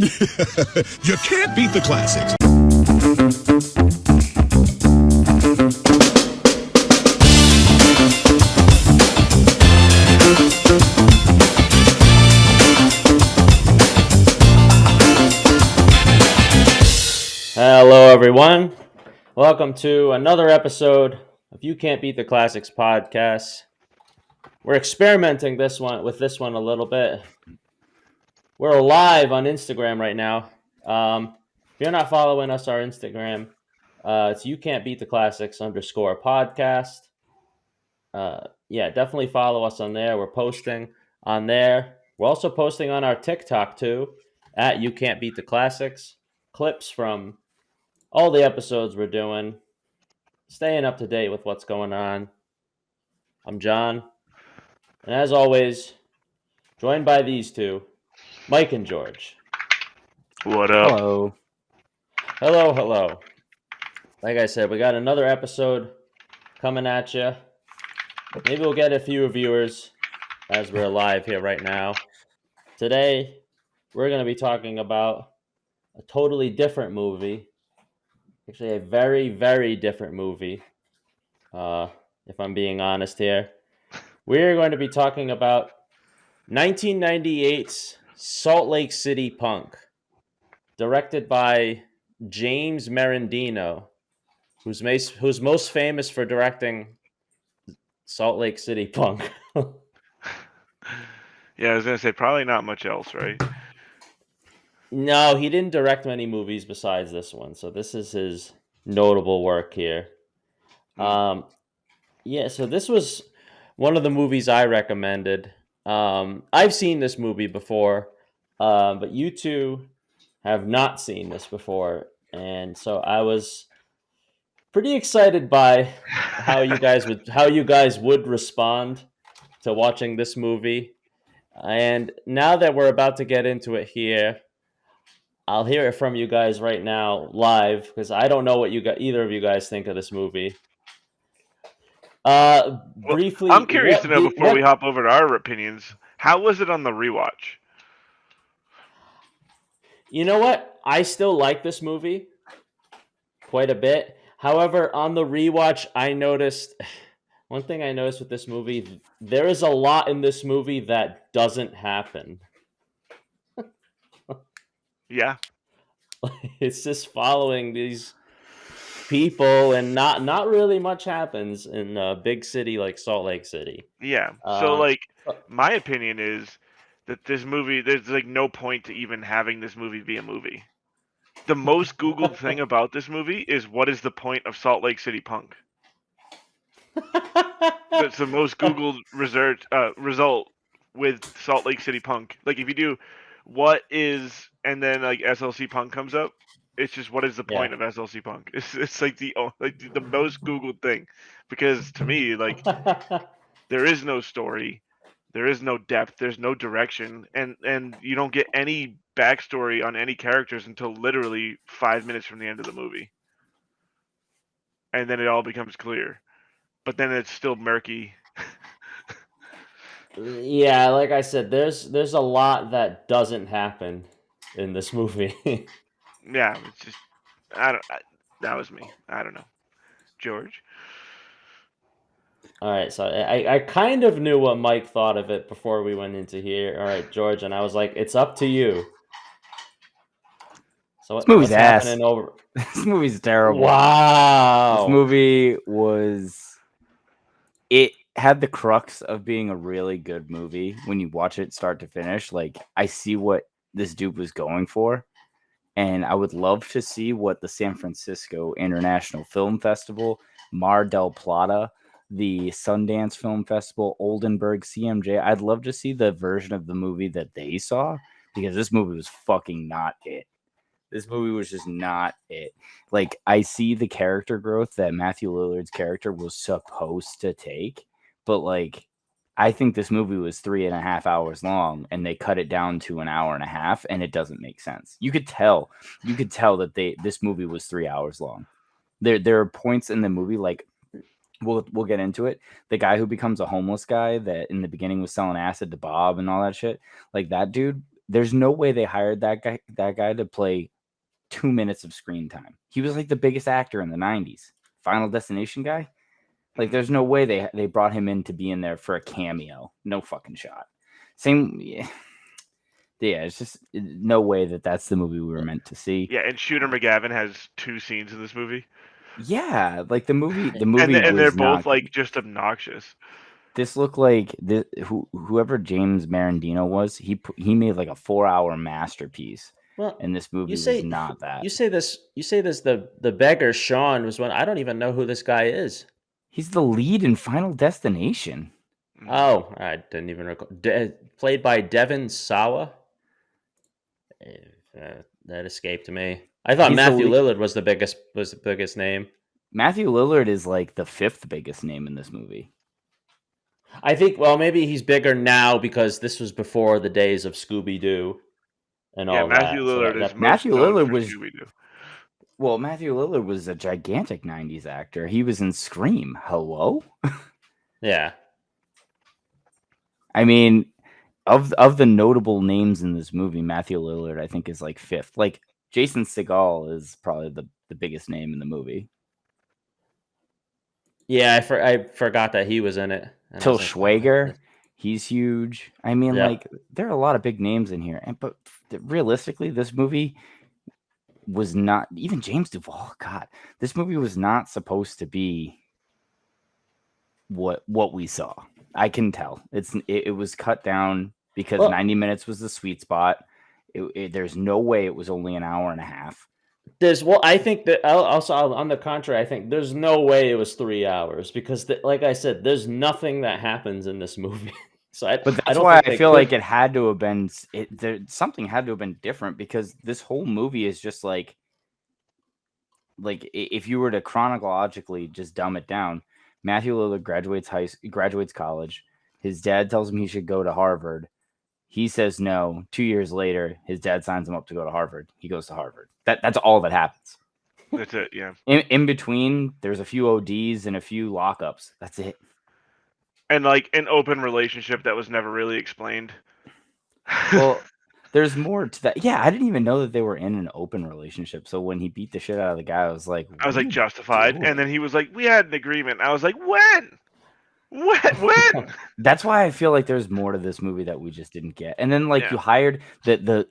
You can't beat the classics. Hello, everyone. Welcome to another episode of You Can't Beat the Classics podcast. We're experimenting with this one a little bit. We're live on Instagram right now. If you're not following us, our Instagram, it's You Can't Beat the Classics _podcast. Definitely follow us on there. We're posting on there. We're also posting on our TikTok too, at You Can't Beat the Classics. Clips from all the episodes we're doing, staying up to date with what's going on. I'm John, and as always, joined by these two, Mike and George. What up? Hello. Hello. Like I said, we got another episode coming at you. Maybe we'll get a few viewers as we're live here right now. Today, we're going to be talking about a totally different movie. Actually, a very, very different movie, if I'm being honest here. We're going to be talking about 1998's Salt Lake City Punk, directed by James Merendino, who's most famous for directing Salt Lake City Punk. Yeah, I was gonna say probably not much else, right? No, he didn't direct many movies besides this one, so this is his notable work here. So this was one of the movies I recommended. I've seen this movie before, but you two have not seen this before, and so I was pretty excited by how you guys would respond to watching this movie. And now that we're about to get into it here, I'll hear it from you guys right now live because I don't know what either of you guys think of this movie. Briefly, I'm curious to know before we hop over to our opinions, how was it on the rewatch? You know what? I still like this movie quite a bit. However, on the rewatch, one thing I noticed with this movie, there is a lot in this movie that doesn't happen. Yeah. It's just following these people, and not really much happens in a big city like Salt Lake City. Yeah. So, my opinion is that this movie, there's no point to even having this movie be a movie. The most Googled thing about this movie is what is the point of Salt Lake City Punk? That's the most Googled result with Salt Lake City Punk. Like if you do what is and then SLC Punk comes up, it's just what is the point of SLC Punk? It's like the most Googled thing, because to me there is no story, there is no depth, there's no direction, and you don't get any backstory on any characters until literally 5 minutes from the end of the movie, and then it all becomes clear. But then it's still murky. Yeah, like I said, there's a lot that doesn't happen in this movie. Yeah, it's just that was me. I don't know, George. All right, so I kind of knew what Mike thought of it before we went into here. All right, George, and I was like, it's up to you. So this movie's ass. Happening over? This movie's terrible. Wow. This movie it had the crux of being a really good movie when you watch it start to finish. Like, I see what this dude was going for, and I would love to see what the San Francisco International Film Festival, Mar del Plata, the Sundance Film Festival, Oldenburg, CMJ, I'd love to see the version of the movie that they saw, because this movie was fucking not it. This movie was just not it. Like, I see the character growth that Matthew Lillard's character was supposed to take, but like, I think this movie was 3.5 hours long, and they cut it down to an hour and a half, and it doesn't make sense. You could tell that this movie was 3 hours long. There are points in the movie, like, we'll get into it. The guy who becomes a homeless guy that in the beginning was selling acid to Bob and all that shit, like, that dude, there's no way they hired that guy to play 2 minutes of screen time. He was like the biggest actor in the 90s. Final Destination guy. Like, there's no way they brought him in to be in there for a cameo. No fucking shot. Same, yeah. It's just no way that's the movie we were meant to see. Yeah, and Shooter McGavin has 2 scenes in this movie. Yeah, like the movie And was they're both not like just obnoxious. This looked like whoever James Marandino was. He made like a 4-hour masterpiece, Well, and this movie you was say not that. you say this. The beggar Sean was one. I don't even know who this guy is. He's the lead in Final Destination. Oh, I didn't even recall. Played by Devin Sawa. That escaped me. I thought He's the Matthew lead- Lillard was the biggest name. Matthew Lillard is like the 5th biggest name in this movie. I think. Well, maybe he's bigger now because this was before the days of Scooby Doo and all Matthew that. So Lillard is that most Matthew known Lillard for was- Scooby-Doo. Well, Matthew Lillard was a gigantic 90s actor. He was in Scream. Hello? yeah. I mean, of the notable names in this movie, Matthew Lillard, I think, is like 5th. Like, Jason Segel is probably the biggest name in the movie. Yeah, I forgot that he was in it. And I Till was like, Schweiger, he's huge. I mean, Yeah. like, there are a lot of big names in here, but realistically, this movie was not even James Duval. God, this movie was not supposed to be what we saw. I can tell it was cut down because Well- 90 minutes was the sweet spot. There's no way it was only an hour and a half. I think that also on the contrary, I think there's no way it was 3 hours because, like I said, there's nothing that happens in this movie. So But I that's don't why think I they feel could- like it had to have been something had to have been different because this whole movie is just like if you were to chronologically just dumb it down, Matthew Lillard graduates college. His dad tells him he should go to Harvard. He says no. 2 years later, his dad signs him up to go to Harvard. He goes to Harvard. That's all that happens. That's it. Yeah. In between, there's a few ODs and a few lockups. That's it. And like an open relationship that was never really explained. Well, there's more to that. Yeah, I didn't even know that they were in an open relationship. So when he beat the shit out of the guy, I was like, I was "What are like you justified, doing?" and then he was like, "We had an agreement." I was like, "When? When?" That's why I feel like there's more to this movie that we just didn't get. And then like Yeah. you hired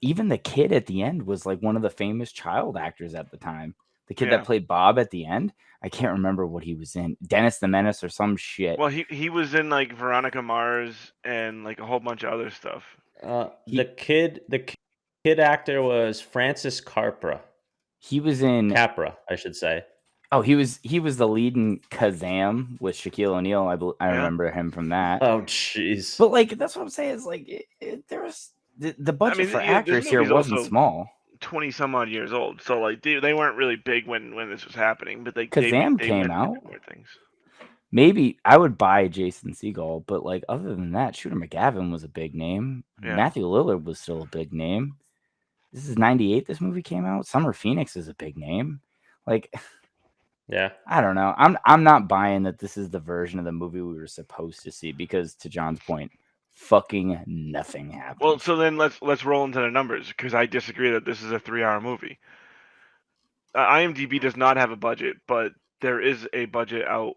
even the kid at the end was like one of the famous child actors at the time. The kid Yeah. that played Bob at the end. I can't remember what he was in. Dennis the Menace or some shit. Well, he was in like Veronica Mars and like a whole bunch of other stuff. the kid actor was Francis Capra. He was in Capra, I should say. Oh, he was the lead in Kazam with Shaquille O'Neal. I Yeah. remember him from that. Oh, jeez. But like that's what I'm saying is like there was the budget for this actors here movie's wasn't also small. 20 some odd years old, so like they weren't really big when this was happening, but Kazam they came went out. into more things. Maybe I would buy Jason Segel, but like other than that, Shooter McGavin was a big name. Yeah. Matthew Lillard was still a big name. This is 98 this movie came out. Summer Phoenix is a big name. Like Yeah. I don't know. I'm not buying that this is the version of the movie we were supposed to see because to John's point, fucking nothing happened. Well, so then let's roll into the numbers because I disagree that this is a 3-hour movie. IMDb does not have a budget, but there is a budget out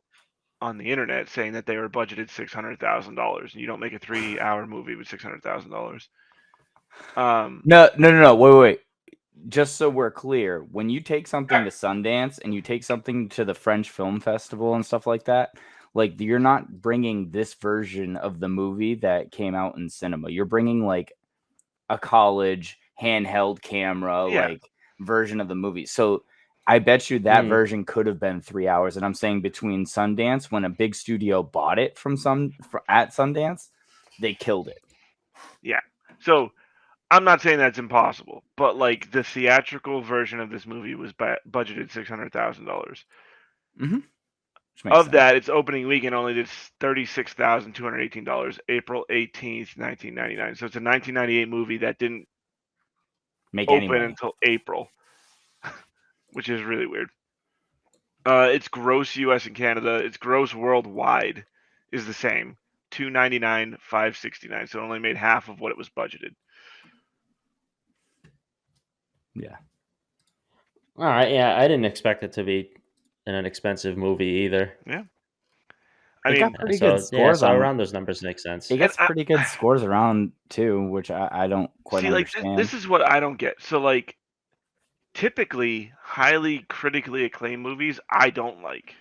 on the internet saying that they were budgeted $600,000, and you don't make a 3-hour movie with $600,000. No. Wait. Just so we're clear, when you take something to Sundance and you take something to the French Film Festival and stuff like that, like you're not bringing this version of the movie that came out in cinema. You're bringing like a college handheld camera like version of the movie. So I bet you that version could have been 3 hours. And I'm saying between Sundance, when a big studio bought it at Sundance, they killed it. Yeah. So I'm not saying that's impossible, but like the theatrical version of this movie was budgeted $600,000. Mm-hmm. Of that, its opening weekend only did $36,218, April 18th, 1999. So it's a 1998 movie that didn't make any open money until April, which is really weird. Its gross U.S. and Canada, its gross worldwide is the same, $299,569. So it only made half of what it was budgeted. Yeah. All right, yeah, I didn't expect it to be an expensive movie either. I It mean, got pretty good Yeah, scores so on. around those numbers make sense. It gets I- pretty good scores around too, which I don't quite see, like understand. this is what I don't get. So like, typically, highly critically acclaimed movies, I don't like.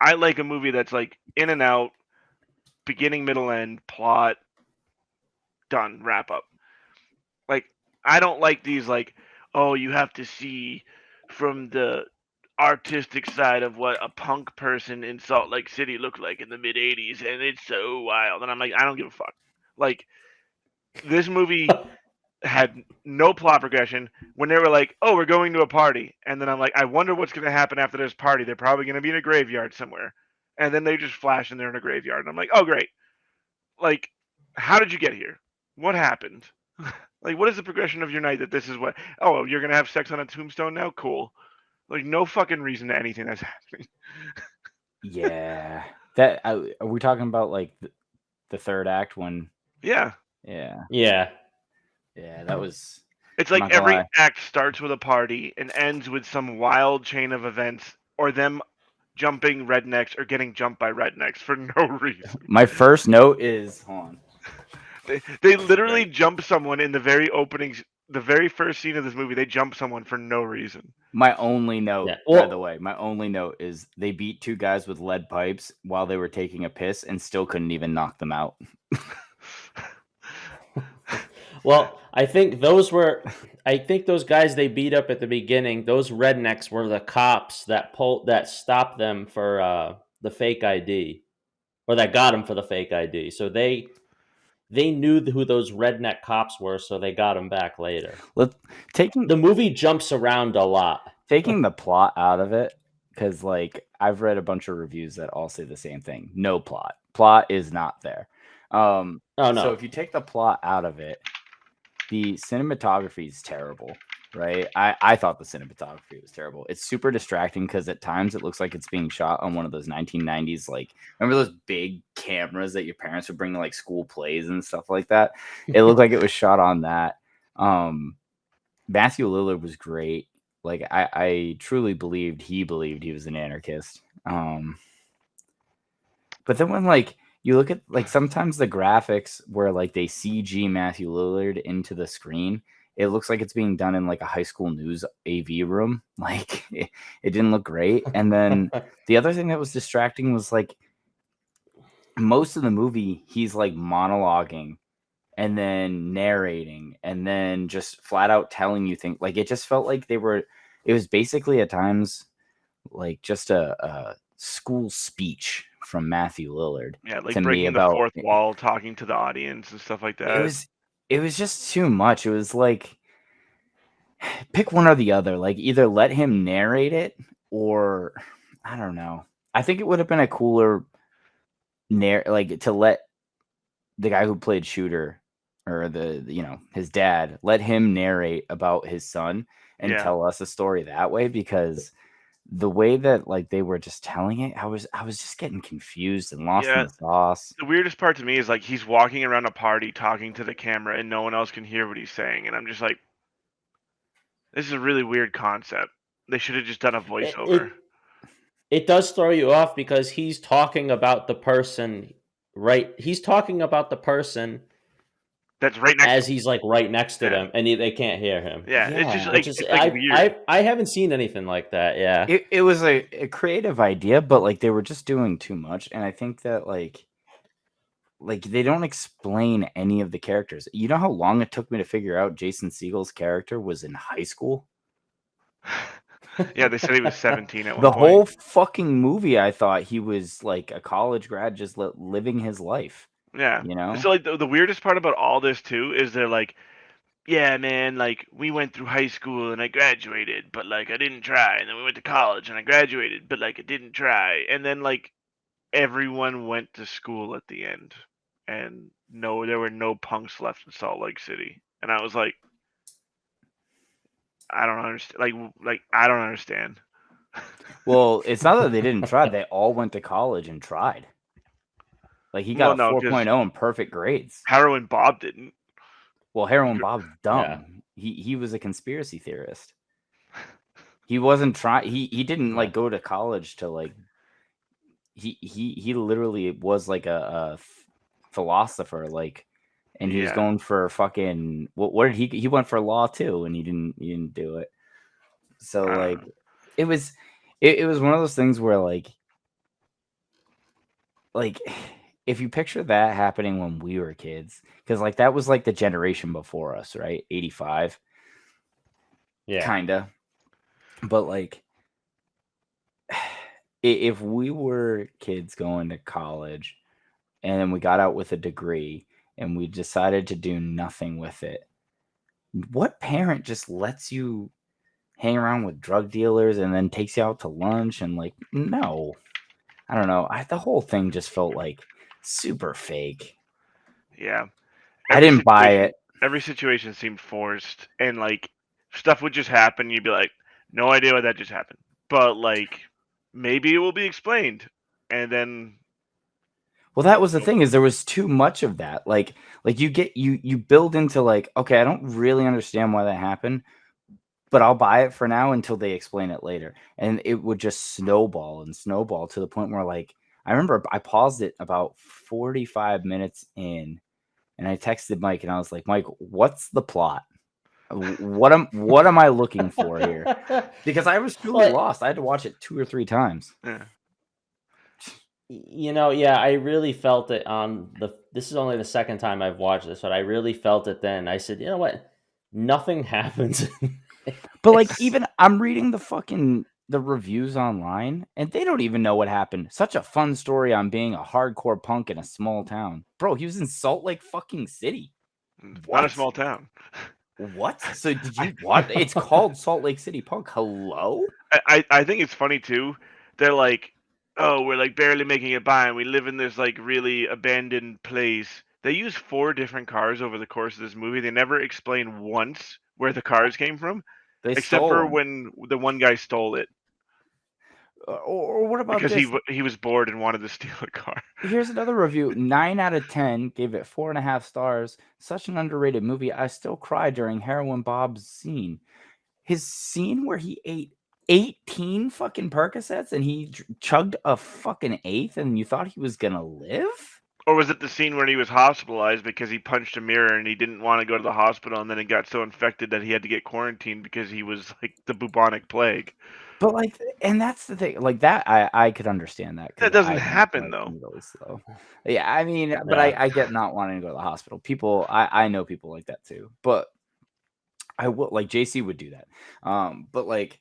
I like a movie that's like in and out, beginning, middle, end, plot, done, wrap up. Like, I don't like these like, oh, you have to see from the artistic side of what a punk person in Salt Lake City looked like in the mid '80s, and it's so wild. And I'm like, I don't give a fuck. Like, this movie had no plot progression. When they were like, oh, we're going to a party, and then I'm like, I wonder what's going to happen after this party. They're probably going to be in a graveyard somewhere, and then they just flash and they're in a graveyard, and I'm like, oh, great. Like, how did you get here? What happened? Like, what is the progression of your night that this is what? Oh, you're gonna have sex on a tombstone now? Cool. Like, no fucking reason to anything that's happening. Yeah. That are we talking about like the third act when? Yeah. Yeah. Yeah. Yeah, that was. It's I'm like not gonna every lie. act starts with a party and ends with some wild chain of events or them jumping rednecks or getting jumped by rednecks for no reason. My first note is hold on. They literally Right. jump someone in the very opening, the very first scene of this movie. They jump someone for no reason. My only note, Yeah. by the Well, way, my only note is they beat two guys with lead pipes while they were taking a piss and still couldn't even knock them out. well, I think those guys they beat up at the beginning, those rednecks were the cops that stopped them for the fake ID, or that got them for the fake ID. So they knew who those redneck cops were, so they got them back later. Taking The movie jumps around a lot. taking the plot out of it, because like I've read a bunch of reviews that all say the same thing. No plot. Plot is not there. Oh no. So if you take the plot out of it, the cinematography is terrible, right? I thought the cinematography was terrible. It's super distracting because at times it looks like it's being shot on one of those 1990s, like, remember those big cameras that your parents would bring to like school plays and stuff like that? It looked like it was shot on that. Matthew Lillard was great. Like I truly believed he was an anarchist. But then when like you look at like sometimes the graphics where like they CG Matthew Lillard into the screen, it looks like it's being done in like a high school news AV room. Like it didn't look great. And then the other thing that was distracting was like most of the movie he's like monologuing and then narrating and then just flat out telling you things. Like it just felt like it was basically at times like just a school speech from Matthew Lillard Yeah, like to me breaking the about fourth wall, talking to the audience and stuff like that. it was just too much. It was like pick one or the other. Like either let him narrate it or I don't know. I think it would have been a cooler like to let the guy who played Shooter or his dad, let him narrate about his son and Yeah. tell us a story that way, because the way that like they were just telling it, I was just getting confused and lost in Yeah. the sauce. The weirdest part to me is like he's walking around a party talking to the camera and no one else can hear what he's saying, and I'm just like, this is a really weird concept. They should have just done a voiceover. It does throw you off because he's talking about the person, right? He's talking about the person That's right next as to he's like right next to Yeah. them, and they can't hear him. Yeah, it's just Yeah. like Which is it's like weird. I haven't seen anything like that. Yeah. It was a creative idea, but like they were just doing too much, and I think that like they don't explain any of the characters. You know how long it took me to figure out Jason Segel's character was in high school? Yeah, they said he was 17 at one The point. whole fucking movie, I thought he was like a college grad just living his life. Yeah. You know? So like the weirdest part about all this too is they're like, yeah, man, like we went through high school and I graduated, but like I didn't try, and then we went to college and I graduated, but like I didn't try, and then like everyone went to school at the end, and no, there were no punks left in Salt Lake City, and I was like, I don't understand. Like I don't understand. Well, it's not that they didn't try; they all went to college and tried. Like he got Well, a no, because 4.0 and perfect grades. Heroin Bob didn't. Well, Heroin Bob's dumb. He was a conspiracy theorist. He wasn't trying. He didn't like go to college to like. He literally was like a philosopher, like, and he was going for fucking what did he went for law too, and he didn't do it. So like, it was one of those things where like if you picture that happening when we were kids, because like that was like the generation before us, right? 85. Yeah. Kinda. But like if we were kids going to college and then we got out with a degree and we decided to do nothing with it, what parent just lets you hang around with drug dealers and then takes you out to lunch? And like, no, I don't know. The whole thing just felt like super fake. Yeah. I didn't buy it. Every situation seemed forced, and like stuff would just happen. You'd be like, no idea what that just happened, but like maybe it will be explained, and then. Well, that was the thing, is there was too much of that. Like you build into like, okay, I don't really understand why that happened, but I'll buy it for now until they explain it later. And it would just snowball and snowball to the point where like, I remember I paused it about 45 minutes in and I texted Mike and I was like, Mike, what's the plot? What am I looking for here? Because I was truly lost. I had to watch it 2 or 3 times. Yeah. You know, yeah, I really felt it on this is only the second time I've watched this, but I really felt it then. I said, you know what? Nothing happens. But like, even I'm reading the reviews online and they don't even know what happened. Such a fun story on being a hardcore punk in a small town. Bro, he was in Salt Lake fucking City. Not a small town. What? So did you what? It's called Salt Lake City Punk. Hello? I think it's funny too. They're like, oh, we're like barely making it by, and we live in this like really abandoned place. They use 4 different cars over the course of this movie. They never explain once where the cars came from, except for when the one guy stole it. Or what about because this? he was bored and wanted to steal a car. Here's another review. 9 out of 10 gave it 4.5 stars. Such an underrated movie. I still cry during Heroin Bob's scene. His scene where he ate 18 fucking Percocets and he chugged a fucking 8th and you thought he was gonna live? Or was it the scene where he was hospitalized because he punched a mirror and he didn't want to go to the hospital, and then it got so infected that he had to get quarantined because he was like the bubonic plague? But like, and that's the thing, like that I could understand that. That doesn't happen though. Yeah, I mean, but I get not wanting to go to the hospital. People, I know people like that too. But I will, like JC would do that. But like,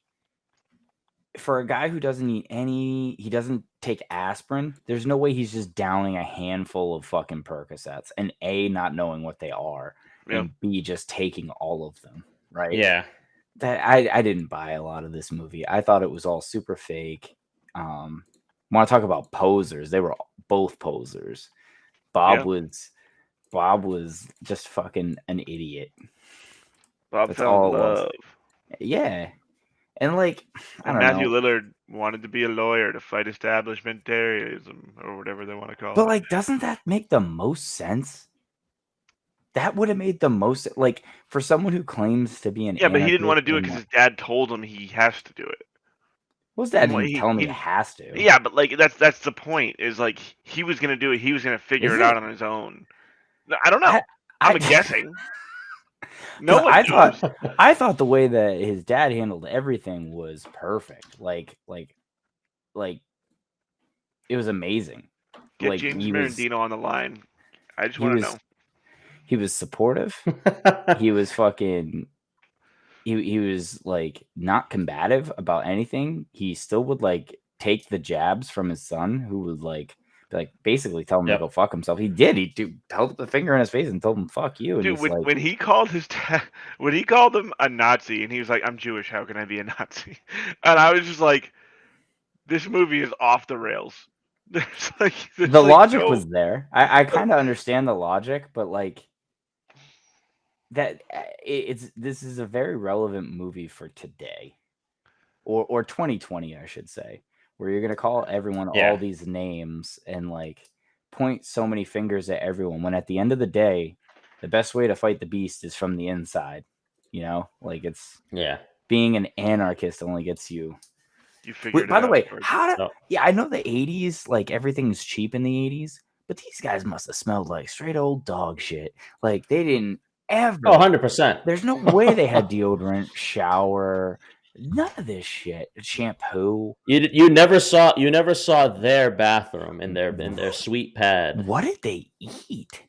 for a guy who doesn't eat he doesn't take aspirin, there's no way he's just downing a handful of fucking Percocets and A, not knowing what they are, and B, just taking all of them, right? Yeah. That I didn't buy a lot of this movie. I thought it was all super fake. Want to talk about posers? They were both posers. Bob was just fucking an idiot. Bob fell in love. Yeah. And like, I don't Matthew know. Lillard wanted to be a lawyer to fight establishmentarianism or whatever they want to call it. But like, doesn't that make the most sense? That would have made the most, like, for someone who claims to be an but he didn't want to do it because his dad told him he has to do it. Well, his dad didn't tell him he has to. Yeah, but like that's the point. Is like he was gonna do it. He was gonna figure it out on his own. I don't know. I'm guessing. No one knows. I thought the way that his dad handled everything was perfect. Like it was amazing. Get like James Marandino on the line. I just want to know. He was supportive. He was fucking. He was like not combative about anything. He still would like take the jabs from his son, who would like basically tell him to go fuck himself. He did. He held the finger in his face and told him "fuck you." And dude, when he called his dad, when he called him a Nazi, and he was like, "I'm Jewish. How can I be a Nazi?" And I was just like, "This movie is off the rails." The logic was there. I kind of understand the logic, but like. That this is a very relevant movie for today, or 2020, I should say, where you're gonna call everyone all these names and like point so many fingers at everyone, when at the end of the day, the best way to fight the beast is from the inside. You know, like it's Yeah. being an anarchist only gets you. You Wait, figured by it the out. way, George. how? So, Yeah, I know the '80s, like everything's cheap in the '80s, but these guys must have smelled like straight old dog shit. Like they didn't ever. 100%. There's no way they had deodorant, shower, none of this shit, shampoo. You never saw their bathroom in their sweet pad. What did they eat?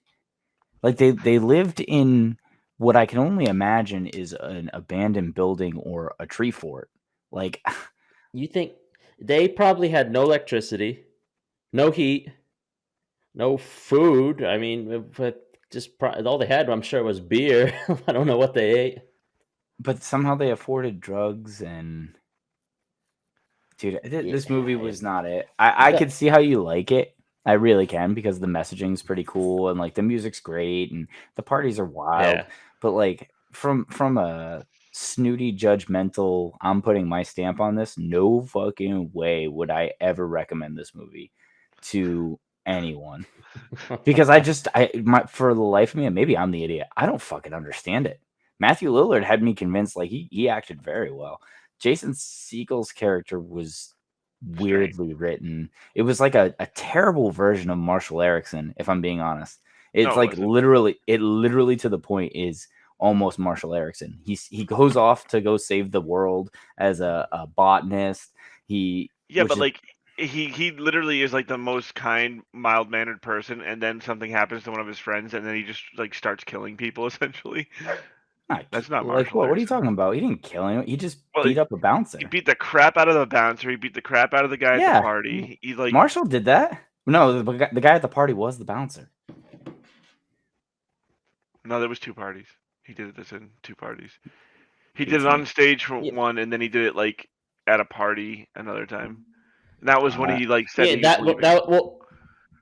Like they lived in what I can only imagine is an abandoned building or a tree fort. Like You think they probably had no electricity, no heat, no food? I mean, but all they had, I'm sure, was beer. I don't know what they ate. but somehow they afforded drugs and dude, this movie Yeah, was not it. I the- could see how you like it. I really can because the messaging's pretty cool and like the music's great and the parties are wild. yeah. But like from a snooty judgmental, I'm putting my stamp on this. No fucking way would I ever recommend this movie to anyone because for the life of me, and maybe I'm the idiot. I don't fucking understand it. Matthew Lillard had me convinced like he acted very well. Jason Segel's character was weirdly written. It was like a terrible version of Marshall Erickson, if I'm being honest. It's it like wasn't. literally to the point is almost Marshall Erickson. He goes off to go save the world as a botanist. Yeah, which but is- like he literally is like the most kind, mild mannered person, and then something happens to one of his friends, and then he just like starts killing people essentially. That's not like Marshall what? What are you Erickson. talking about? He didn't kill anyone. He just Well, beat up a bouncer. He beat the crap out of the bouncer. He beat the crap out of the guy at Yeah. the party. He like Marshall did that. No, the guy at the party was the bouncer. no, there was two parties. He did this in two parties. He did Beats it me. on stage for Yeah. one, and then he did it like at a party another time. And that was when he like said Yeah, he was leaving.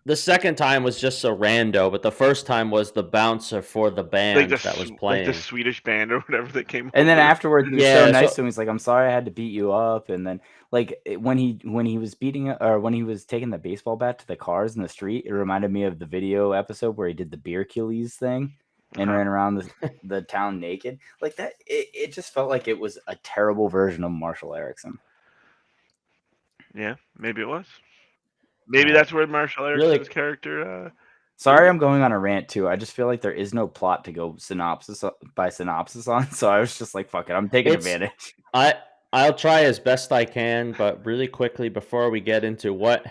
the second time was just a rando, but the first time was the bouncer for the Like band that was playing. the Swedish band or whatever that came. And then over. afterwards, he was Yeah, so nice so- to him. He's like, "I'm sorry I had to beat you up." And then, like when he was beating or when he was taking the baseball bat to the cars in the street, it reminded me of the video episode where he did the beer Achilles thing and ran around the town naked. Like that, it just felt like it was a terrible version of Marshall Erickson. Yeah, maybe it was. Maybe that's where Marshall Erickson's character. Sorry, I'm going on a rant too. I just feel like there is no plot to go synopsis on, so I was just like, "Fuck it, I'm taking advantage." I'll try as best I can, but really quickly before we get into what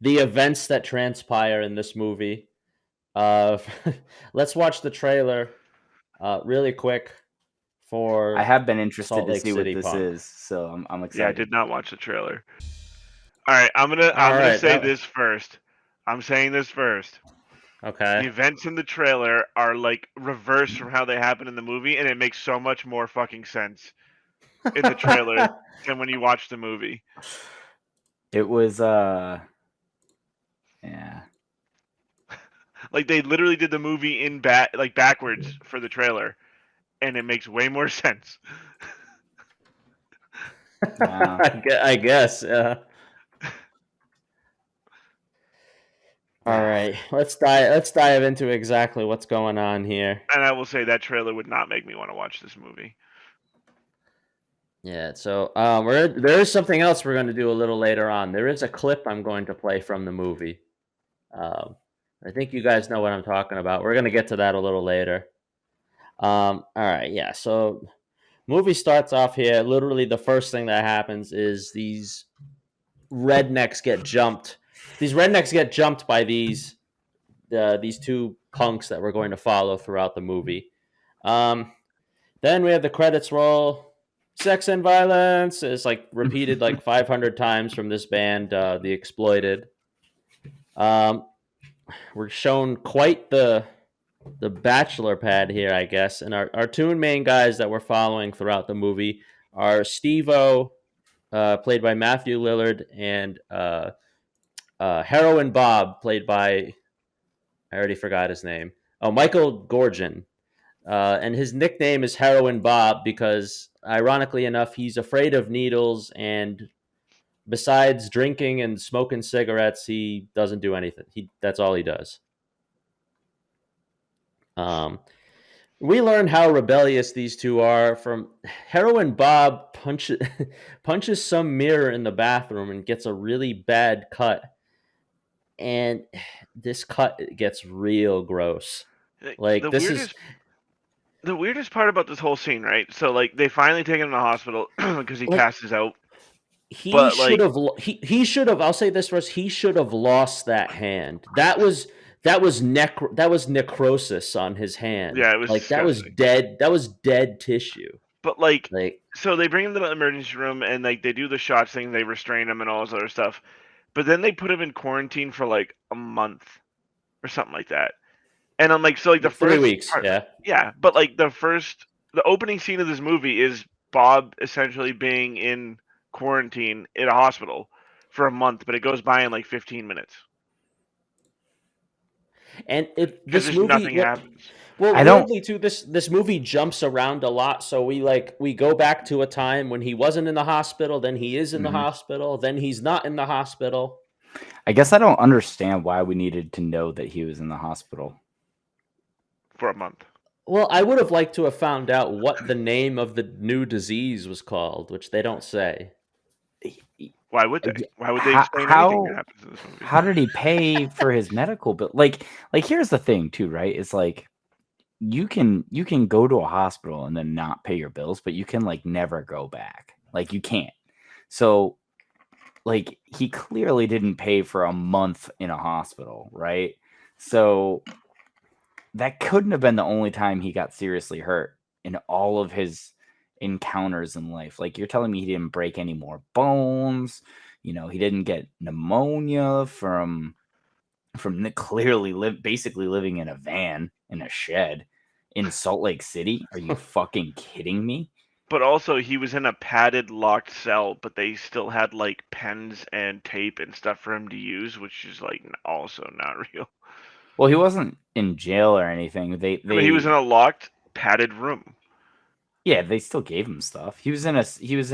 the events that transpire in this movie, let's watch the trailer really quick for I have been interested Salt to Lake see City what this Punk. is, so I'm excited. Yeah, I did not watch the trailer. All right, I'm gonna say this first. I'm saying this first. Okay. The events in the trailer are like reversed from how they happen in the movie, and it makes so much more fucking sense in the trailer than when you watch the movie. It was yeah. Like they literally did the movie in backwards for the trailer, and it makes way more sense. Wow. I guess. All right, let's dive into exactly what's going on here. And I will say that trailer would not make me want to watch this movie. Yeah, so there is something else we're going to do a little later on. There is a clip I'm going to play from the movie. I think you guys know what I'm talking about. We're going to get to that a little later. All right, yeah. So movie starts off here. Literally, the first thing that happens is these rednecks get jumped. These rednecks get jumped by these two punks that we're going to follow throughout the movie. Then we have the credits roll. Sex and violence is like repeated like 500 times from this band, The Exploited. We're shown quite the bachelor pad here, I guess. And our two main guys that we're following throughout the movie are Steve-O, played by Matthew Lillard, and Heroin Bob, played by, I already forgot his name. Oh, Michael Gorgon. And his nickname is Heroin Bob because, ironically enough, he's afraid of needles, and besides drinking and smoking cigarettes, he doesn't do anything. That's all he does. we learn how rebellious these two are from Heroin Bob punches some mirror in the bathroom and gets a really bad cut. And this cut gets real gross. Like The this is weirdest part about this whole scene, right? So like they finally take him to the hospital because he like passes out. he But should like have he should have, I'll say this first, he should have lost that hand. That was necrosis on his hand. yeah, it was Like that was disgusting. dead tissue. But like Like so they bring him to the emergency room and like they do the shots thing, they restrain him and all this other stuff. But then they put him in quarantine for like a month or something like that. And I'm like, so like the 3 first weeks, part, yeah. yeah, but like the opening scene of this movie is Bob essentially being in quarantine in a hospital for a month, but it goes by in like 15 minutes And because this just movie, nothing happens. well, I don't. weirdly too, this movie jumps around a lot. So we go back to a time when he wasn't in the hospital, then he is in the Mhm. hospital, then he's not in the hospital. I guess I don't understand why we needed to know that he was in the hospital. For a month. Well, I would have liked to have found out what the name of the new disease was called, which they don't say. Why would they? Yeah, Why would they explain anything that happens in this movie? How did he pay for his medical bill? Like here's the thing too, right? It's like you can go to a hospital and then not pay your bills, but you can like never go back. Like you can't. So like he clearly didn't pay for a month in a hospital, right? So that couldn't have been the only time he got seriously hurt in all of his encounters in life. Like you're telling me he didn't break any more bones, he didn't get pneumonia from clearly basically living in a van in a shed in Salt Lake City. Are you fucking kidding me? But also, he was in a padded, locked cell, but they still had like pens and tape and stuff for him to use, which is like also not real. Well, he wasn't in jail or anything. I mean, he was in a locked, padded room. Yeah, they still gave him stuff. He was in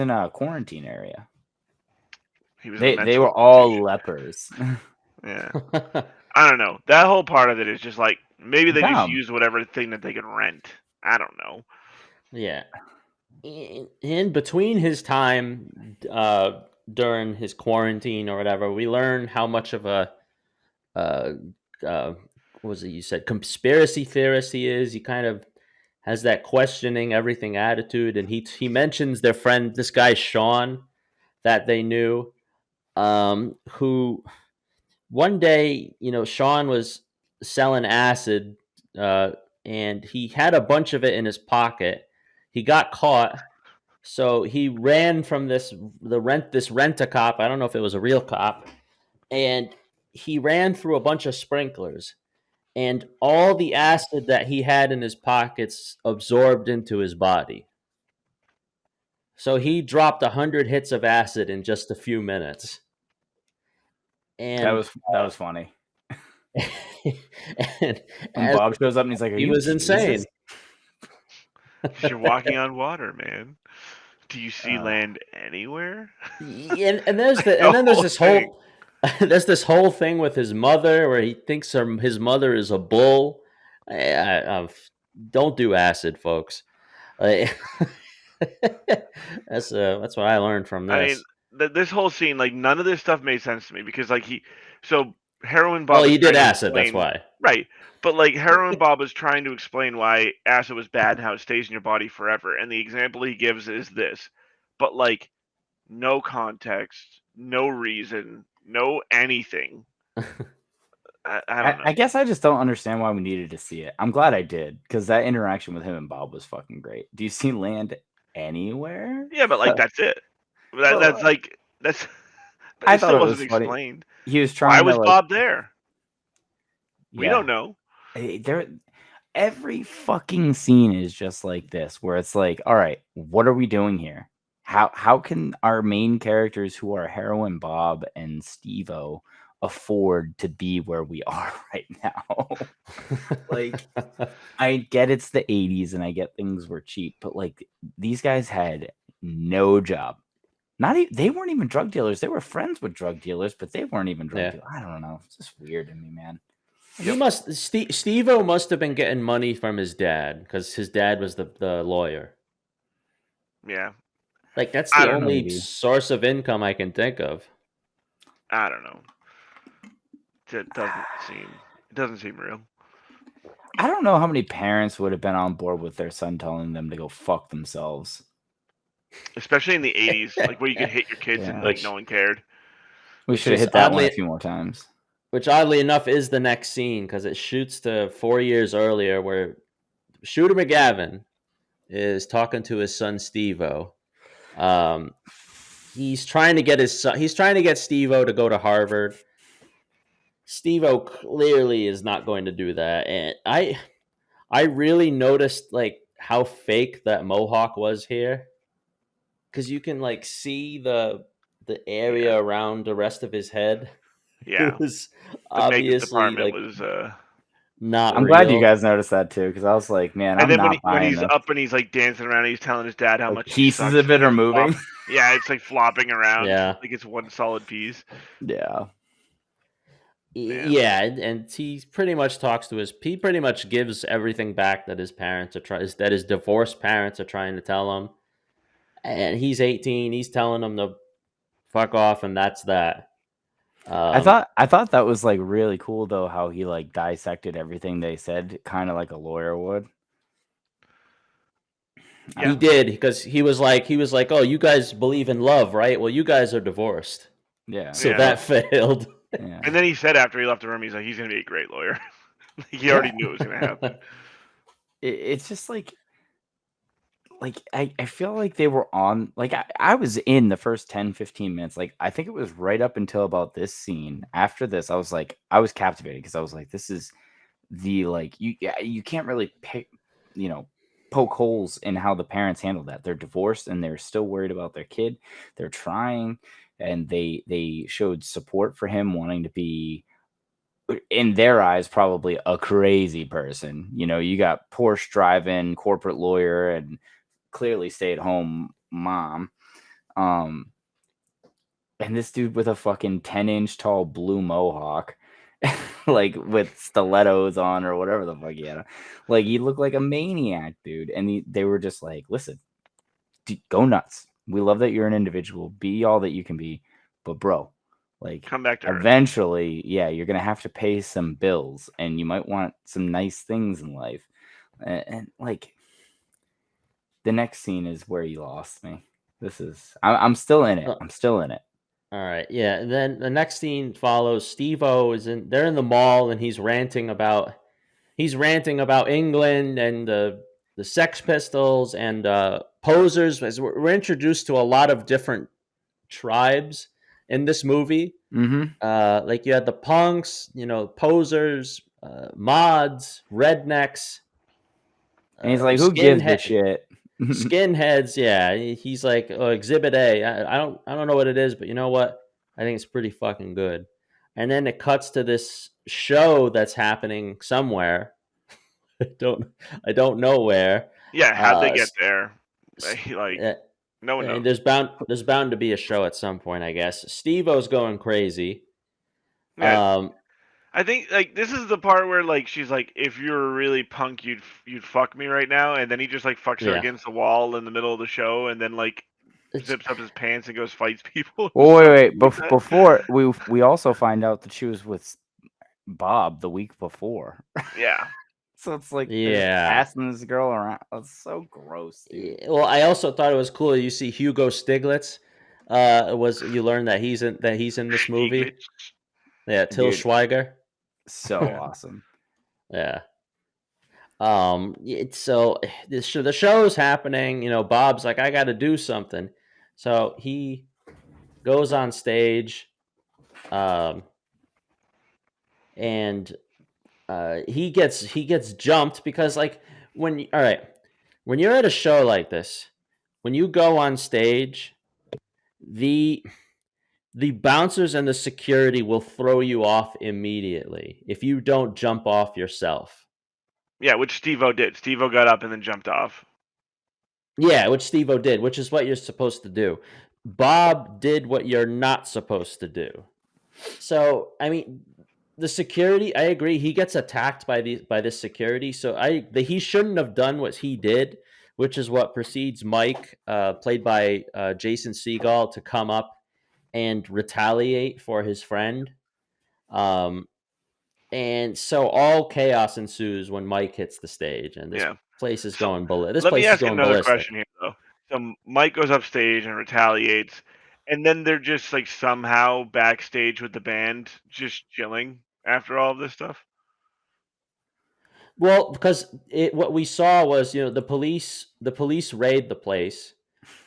a quarantine area. He was in a They mental were all institution. lepers. Yeah. I don't know. That whole part of it is just like maybe they just Dumb. used whatever thing that they could rent. I don't know. Yeah. In between his time during his quarantine or whatever, we learn how much of a what was it you said, conspiracy theorist he is. He kind of has that questioning everything attitude, and he mentions their friend, this guy Sean, that they knew, who one day, Sean was selling acid, and he had a bunch of it in his pocket. He got caught, so he ran from this rent a cop. I don't know if it was a real cop, and he ran through a bunch of sprinklers, and all the acid that he had in his pockets absorbed into his body. So he dropped 100 hits of acid in just a few minutes. And that was funny. and When Bob shows up and he's like, "Are he you was Jesus?" insane. You're walking on water, man. Do you see land anywhere? And there's then there's this whole there's this whole thing with his mother where he thinks his mother is a bull. Don't do acid, folks. That's what I learned from this. I mean, this whole scene, like none of this stuff made sense to me because like Heroin Well, Bob. he is did trying to acid. That's explain- why. Right. But like Heroin Bob was trying to explain why acid was bad and how it stays in your body forever. And the example he gives is this. But like no context, no reason, no anything. I don't know. I guess I just don't understand why we needed to see it. I'm glad I did because that interaction with him and Bob was fucking great. Do you see land anywhere? Yeah, but like that's it. That's like that's I it thought still it was wasn't funny. explained. He was Why trying was to like, Bob there? We yeah. don't know. Every fucking scene is just like this, where it's like, all right, what are we doing here? How can our main characters, who are Heroin Bob and Steve-O, afford to be where we are right now? Like, I get it's the 80s and I get things were cheap, but like these guys had no job. They weren't even drug dealers. They were friends with drug dealers, but they weren't even drug dealers. I don't know. It's just weird to me, man. He must Steve-O must have been getting money from his dad because his dad was the lawyer. Yeah. Like that's I the don't know. only Maybe. source of income I can think of. I don't know. It doesn't seem real. I don't know how many parents would have been on board with their son telling them to go fuck themselves. Especially in the 80s, like where you could hit your kids and Yeah. like no one cared. We Which should have is hit that one a oddly, few more times. which oddly enough is the next scene because it shoots to 4 years earlier where Shooter McGavin is talking to his son Steve-O. He's trying to get Steve-O to go to Harvard. Steve-O clearly is not going to do that, and I really noticed like how fake that mohawk was here, because you can like see the area around the rest of his head. Yeah. It was The makeup obviously department like was not I'm glad you real. guys noticed that too, because I was like, man, and I'm then not when buying he's this. up and he's like dancing around, he's telling his dad how Like, much he pieces sucks. of it and are it's moving. Yeah, it's like flopping around. Yeah. Like it's one solid piece. Yeah. Man. Yeah, and he pretty much he pretty much gives everything back that his parents that his divorced parents are trying to tell him. And he's 18, he's telling them to fuck off, and that's that. I thought that was like really cool though, how he like dissected everything they said, kind of like a lawyer would. He did, because he was like, oh, you guys believe in love, right? Well, you guys are divorced. Yeah. So Yeah. that failed. Yeah. And then he said after he left the room, he's like, he's gonna be a great lawyer. He already knew it was gonna happen. It's just like I feel like they were on, like I was in the first 10-15 minutes. Like I think it was right up until about this scene. After this, I was captivated, because I was like, this is the, like, you can't really pick, poke holes in how the parents handle that. They're divorced and they're still worried about their kid. They're trying, and they showed support for him wanting to be, in their eyes, probably a crazy person. You got Porsche driving corporate lawyer and clearly stay at home mom. And this dude with a fucking 10-inch tall blue mohawk, like with stilettos on or whatever the fuck he had. Like, he looked like a maniac, dude. And they were just like, listen, go nuts. We love that you're an individual. Be all that you can be. But bro, like, Come back to Earth. eventually, yeah, you're going to have to pay some bills, and you might want some nice things in life. And like, the next scene is where you lost me. I'm still in it. I'm still in it. All right, yeah. And then the next scene follows. Steve-O they're in the mall, and he's ranting about England and the Sex Pistols and posers. As we're introduced to a lot of different tribes in this movie. Mm-hmm. Like you had the punks, posers, mods, rednecks. And he's like, who gives a shit? Skinheads, yeah. He's like, oh, Exhibit A. I don't know what it is, but you know what? I think it's pretty fucking good. And then it cuts to this show that's happening somewhere. I don't know where. Yeah, how'd they get there? Like, no one knows. There's bound to be a show at some point, I guess. Steve-O's going crazy. Yeah. I think like this is the part where like she's like, if you were really punk, you'd fuck me right now, and then he just like fucks her against the wall in the middle of the show, and then like zips up his pants and goes fights people. Well, wait. Before we also find out that she was with Bob the week before. Yeah. So it's like, passing this girl around. That's so gross, dude. Well, I also thought it was cool. You see Hugo Stiglitz. You learn that he's in this movie. Yeah, Till Schweiger. So awesome. Yeah. So the show's happening. Bob's like, I got to do something, so he goes on stage, and he gets jumped because like when you're at a show like this, when you go on stage, the bouncers and the security will throw you off immediately if you don't jump off yourself. Yeah, which Steve-O did. Steve-O got up and then jumped off. Yeah, which Steve-O did, which is what you're supposed to do. Bob did what you're not supposed to do. So, I mean, the security, I agree. He gets attacked by this security, so he shouldn't have done what he did, which is what precedes Mike, played by Jason Segel, to come up and retaliate for his friend. Um, and so all chaos ensues when Mike hits the stage, and this Yeah. place is So going ballistic. This let me place is ask going another ballistic. question here, though. So Mike goes upstage and retaliates, and then they're just like somehow backstage with the band, just chilling after all of this stuff. Well, because what we saw was, the police raid the place,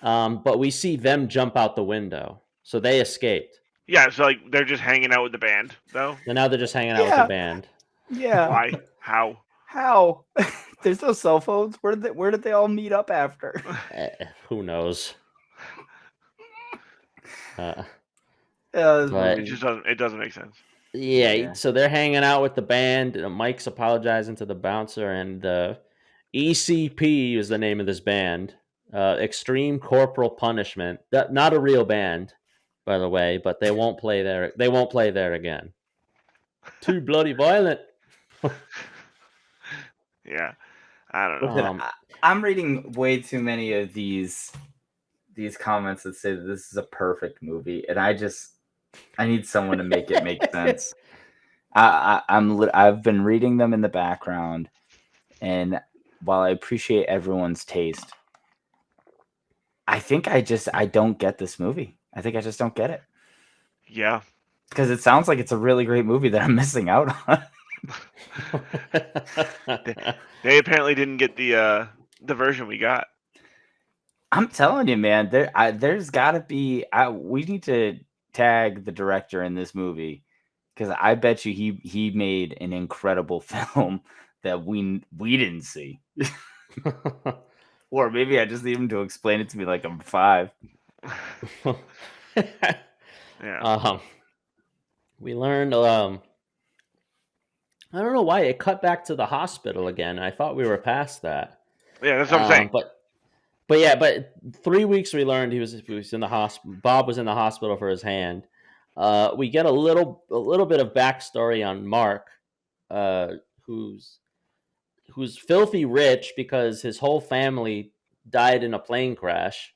but we see them jump out the window, so they escaped. Yeah, so like they're just hanging out with the band, though. And now they're just hanging out with the Yeah, band. yeah. Why? How? How? There's no cell phones. Where did they all meet up after? Who knows? This But It just doesn't make sense. yeah, so they're hanging out with the band. Mike's apologizing to the bouncer, and ECP is the name of this band. Extreme Corporal Punishment. Not a real band, by the way, but they won't play there. They won't play there again. Too bloody violent. Yeah, I don't know. Listen, I'm reading way too many of these comments that say that this is a perfect movie, and I need someone to make it make sense. I've been reading them in the background, and while I appreciate everyone's taste, I think I don't get this movie. I think I just don't get it. Yeah, because it sounds like it's a really great movie that I'm missing out on. they apparently didn't get the version we got. I'm telling you, man, there's got to be. We need to tag the director in this movie, because I bet you he made an incredible film that we didn't see. Or maybe I just need him to explain it to me like I'm 5. Yeah. We learned. I don't know why it cut back to the hospital again. I thought we were past that. Yeah, that's what I'm saying. But 3 weeks we learned he was in the hospital. Bob was in the hospital for his hand. We get a little bit of backstory on Mark, who's filthy rich because his whole family died in a plane crash,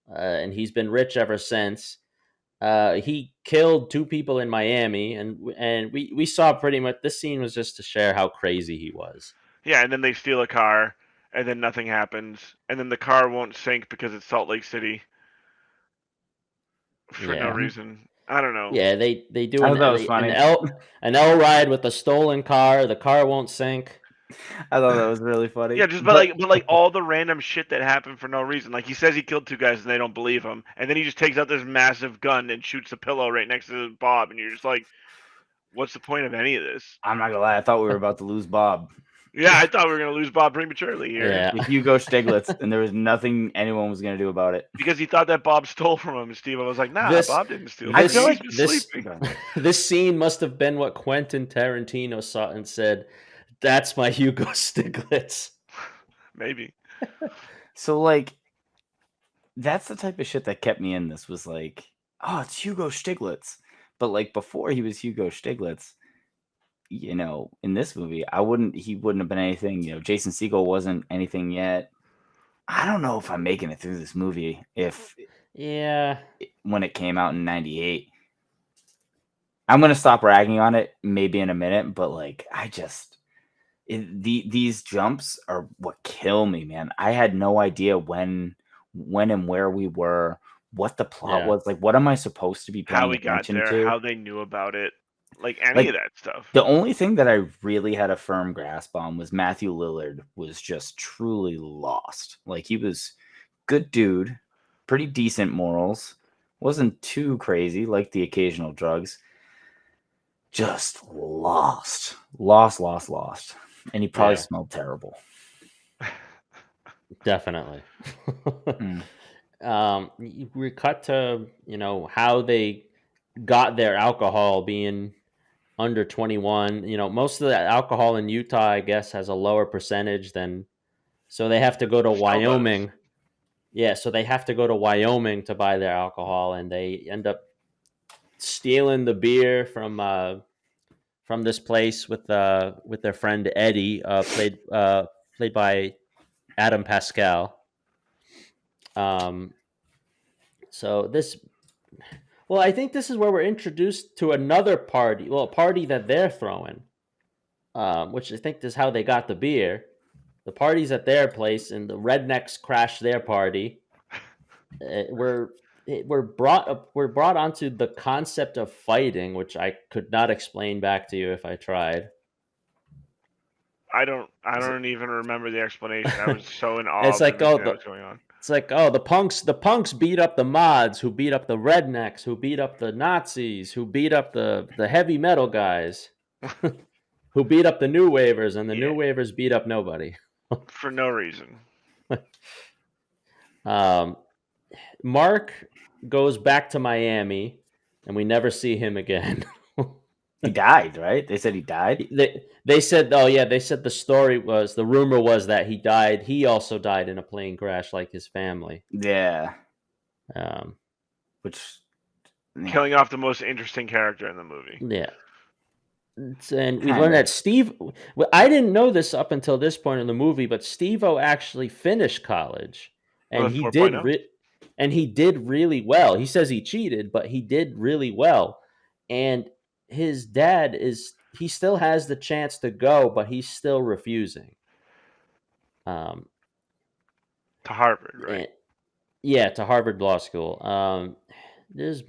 and he's been rich ever since. He killed 2 people in Miami, and we saw pretty much, this scene was just to share how crazy he was. Yeah, and then they steal a car, and then nothing happens, and then the car won't sink because it's Salt Lake City for no reason. I don't know. Yeah, they do I thought that was funny. an L ride with a stolen car. The car won't sink. I thought that was really funny. Yeah, but like all the random shit that happened for no reason. Like he says he killed 2 guys and they don't believe him, and then he just takes out this massive gun and shoots a pillow right next to Bob, and you're just like, what's the point of any of this? I'm not gonna lie, I thought we were about to lose Bob. Yeah, I thought we were gonna lose Bob prematurely here. Yeah. Hugo Stiglitz, and there was nothing anyone was gonna do about it Because he thought that Bob stole from him, and Steve was like, nah, Bob didn't steal. I feel like this scene must have been what Quentin Tarantino saw and said, "That's my Hugo Stiglitz." Maybe. So like, that's the type of shit that kept me in this, was like, oh, it's Hugo Stiglitz. But like before he was Hugo Stiglitz, in this movie, he wouldn't have been anything. Jason Segel wasn't anything yet. I don't know if I'm making it through this movie when it came out in 98. I'm gonna stop ragging on it maybe in a minute, but like these jumps are what kill me, man. I had no idea when and where we were, what the plot was. Like, what am I supposed to be paying how we got attention there, to? how they knew about it, like any of that stuff. The only thing that I really had a firm grasp on was Matthew Lillard was just truly lost. Like, he was good dude, pretty decent morals, wasn't too crazy, like the occasional drugs. Just lost. And he probably smelled terrible. Definitely. We cut to, how they got their alcohol being under 21. Most of the alcohol in Utah, I guess, has a lower percentage so they have to go to Wyoming. Yeah, so they have to go to Wyoming to buy their alcohol, and they end up stealing the beer from from this place with their friend Eddie, played by Adam Pascal. So this, well, I think this is where we're introduced to another party. Well, a party that they're throwing, which I think is how they got the beer. The party's at their place, and the rednecks crash their party. We're brought onto the concept of fighting, which I could not explain back to you if I tried. I don't even remember the explanation. I was so in awe It's of like, everything that was going on. It's like, the punks beat up the mods, who beat up the rednecks, who beat up the Nazis, who beat up the heavy metal guys, who beat up the new wavers, and the new wavers beat up nobody. For no reason. Mark goes back to Miami, and we never see him again. He died, right? They said he died. They said, oh yeah, they said the rumor was that he died. He also died in a plane crash, like his family. Yeah. Which killing off the most interesting character in the movie. Yeah. And we learned that Steve. I didn't know this up until this point in the movie, but Steve-O actually finished college, and he did. And he did really well. He says he cheated, but he did really well. And his dad he still has the chance to go, but he's still refusing. To Harvard, right? To Harvard Law School. There's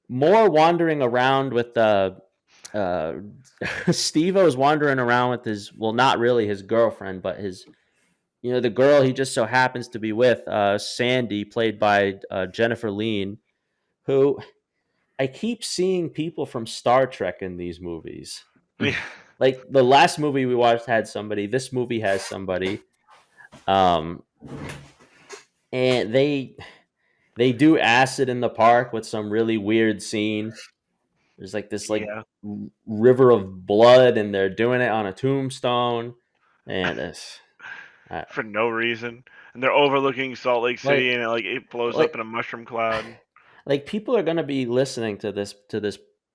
more wandering around with Steve-O's wandering around with not really his girlfriend, but the girl he just so happens to be with, Sandy, played by Jennifer Lean, who I keep seeing people from Star Trek in these movies. Yeah. Like the last movie we watched had somebody. This movie has somebody. And they do acid in the park with some really weird scene. There's like this river of blood, and they're doing it on a tombstone, and it's for no reason. And they're overlooking Salt Lake City, and it blows up in a mushroom cloud. Like, people are gonna be listening to this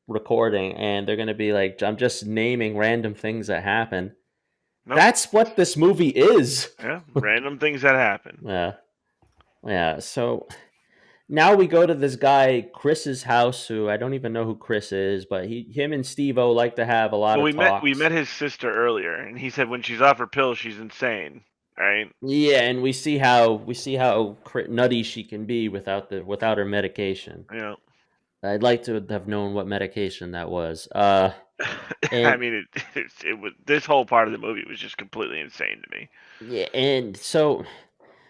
recording, and they're gonna be like, I'm just naming random things that happen. Nope. That's what this movie is. Yeah, random things that happen. Yeah. So now we go to this guy Chris's house, who I don't even know who Chris is, but him and Steve-O like to have a lot of talks. We met his sister earlier, and he said when she's off her pills, she's insane. Right? Yeah, and we see how nutty she can be without her medication. Yeah. I'd like to have known what medication that was. I mean, it was, this whole part of the movie was just completely insane to me. Yeah, and so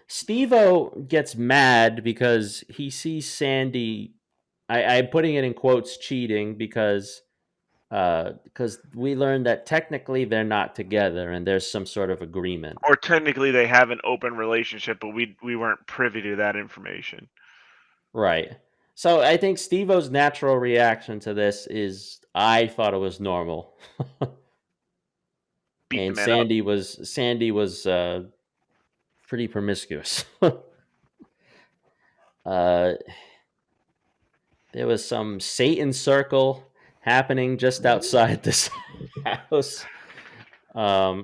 Steve-O gets mad because he sees Sandy. I'm putting it in quotes, cheating, because we learned that technically they're not together, and there's some sort of agreement. Or technically they have an open relationship, but we weren't privy to that information. Right. So I think Steve-O's natural reaction to this is, I thought it was normal. And Sandy was pretty promiscuous. There was some Satan circle happening just outside this house. They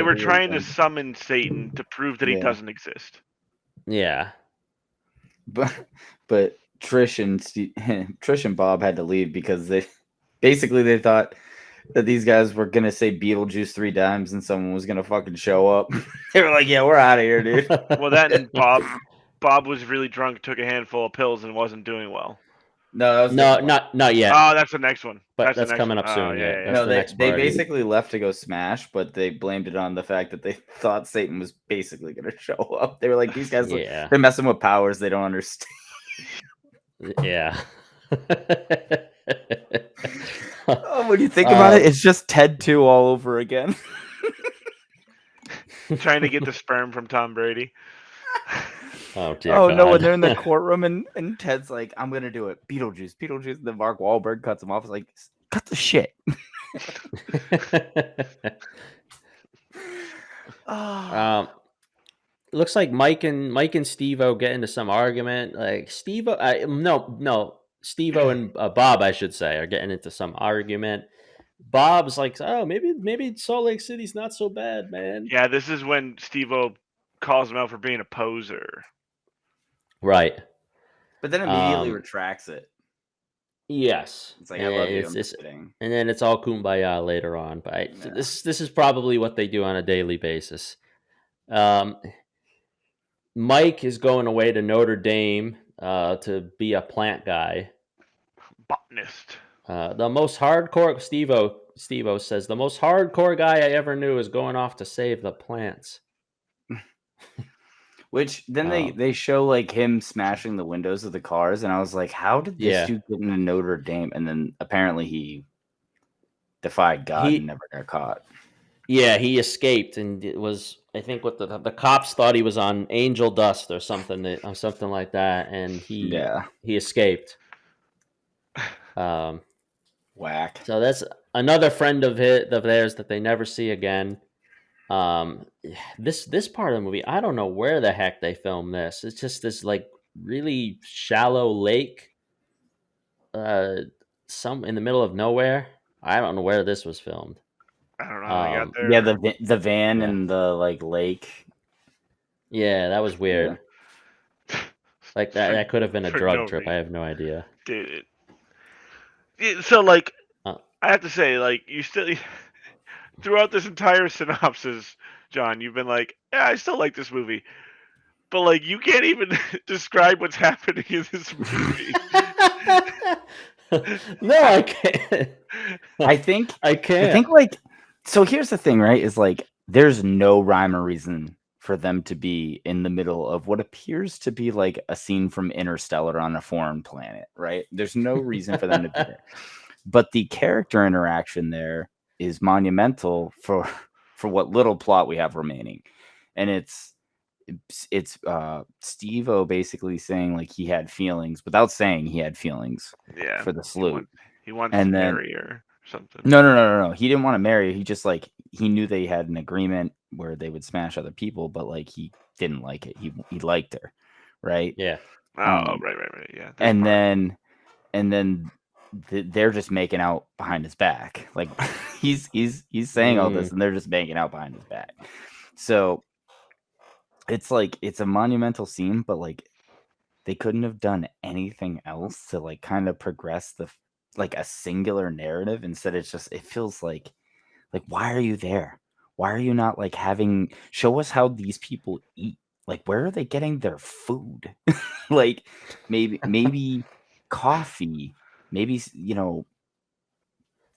were trying to summon Satan to prove that he doesn't exist. Yeah. But Trish and Bob had to leave because they thought that these guys were gonna say Beetlejuice 3 times and someone was gonna fucking show up. They were like, "Yeah, we're out of here, dude." Well, that and Bob was really drunk, took a handful of pills, and wasn't doing well. No, not yet. Oh, that's the next one. But that's coming up soon. Yeah. No, they basically left to go smash, but they blamed it on the fact that they thought Satan was basically going to show up. They were like, these guys, they're messing with powers they don't understand. Yeah. When you think about it, it's just Ted 2 all over again. Trying to get the sperm from Tom Brady. Oh, dear God. No, when they're in the courtroom and Ted's like, I'm going to do it. Beetlejuice. And then Mark Wahlberg cuts him off. It's like, cut the shit. Looks like Mike and Steve-O get into some argument. Like, Steve-O, Steve-O and Bob, I should say, are getting into some argument. Bob's like, oh, maybe Salt Lake City's not so bad, man. Yeah, this is when Steve-O calls him out for being a poser. Right. But then immediately retracts it. Yes. It's like, I love you, I'm just kidding. And then it's all kumbaya later on. But this is probably what they do on a daily basis. Mike is going away to Notre Dame to be a plant guy. Botanist. The most hardcore, Steve-O says, the most hardcore guy I ever knew is going off to save the plants. Which then they show like him smashing the windows of the cars, and I was like, how did this dude get into Notre Dame? And then apparently he defied God and never got caught. Yeah, he escaped, and it was, I think, what the cops thought he was on angel dust or something like that, and he escaped. Whack. So that's another friend of theirs that they never see again. This part of the movie, I don't know where the heck they filmed this. It's just this like really shallow lake, some in the middle of nowhere. I don't know where this was filmed. I don't know how they got there. Yeah, the van and the like lake. Yeah, that was weird. Yeah. Like that could have been a drug trip. I have no idea. Dude. So like, I have to say, like, you still throughout this entire synopsis, John, you've been like, yeah, I still like this movie, but like, you can't even describe what's happening in this movie. No, I can't. I think can't. I think like, so here's the thing, right? Is like, there's no rhyme or reason for them to be in the middle of what appears to be like a scene from Interstellar on a foreign planet, right? There's no reason for them to be there. But the character interaction there is monumental for what little plot we have remaining. And it's Steve-O basically saying like he had feelings without saying he had feelings for the sloop. He wants to marry her. Something. No. He didn't want to marry her. He just like he knew they had an agreement where they would smash other people, but like he didn't like it. He liked her, right? Yeah. Right. Yeah. And then they're just making out behind his back. Like he's saying all this, and they're just making out behind his back. So it's like it's a monumental scene, but like they couldn't have done anything else to like kind of progress like a singular narrative. Instead it feels like why are you there? Why are you not like show us how these people eat? Like where are they getting their food? Like maybe coffee, maybe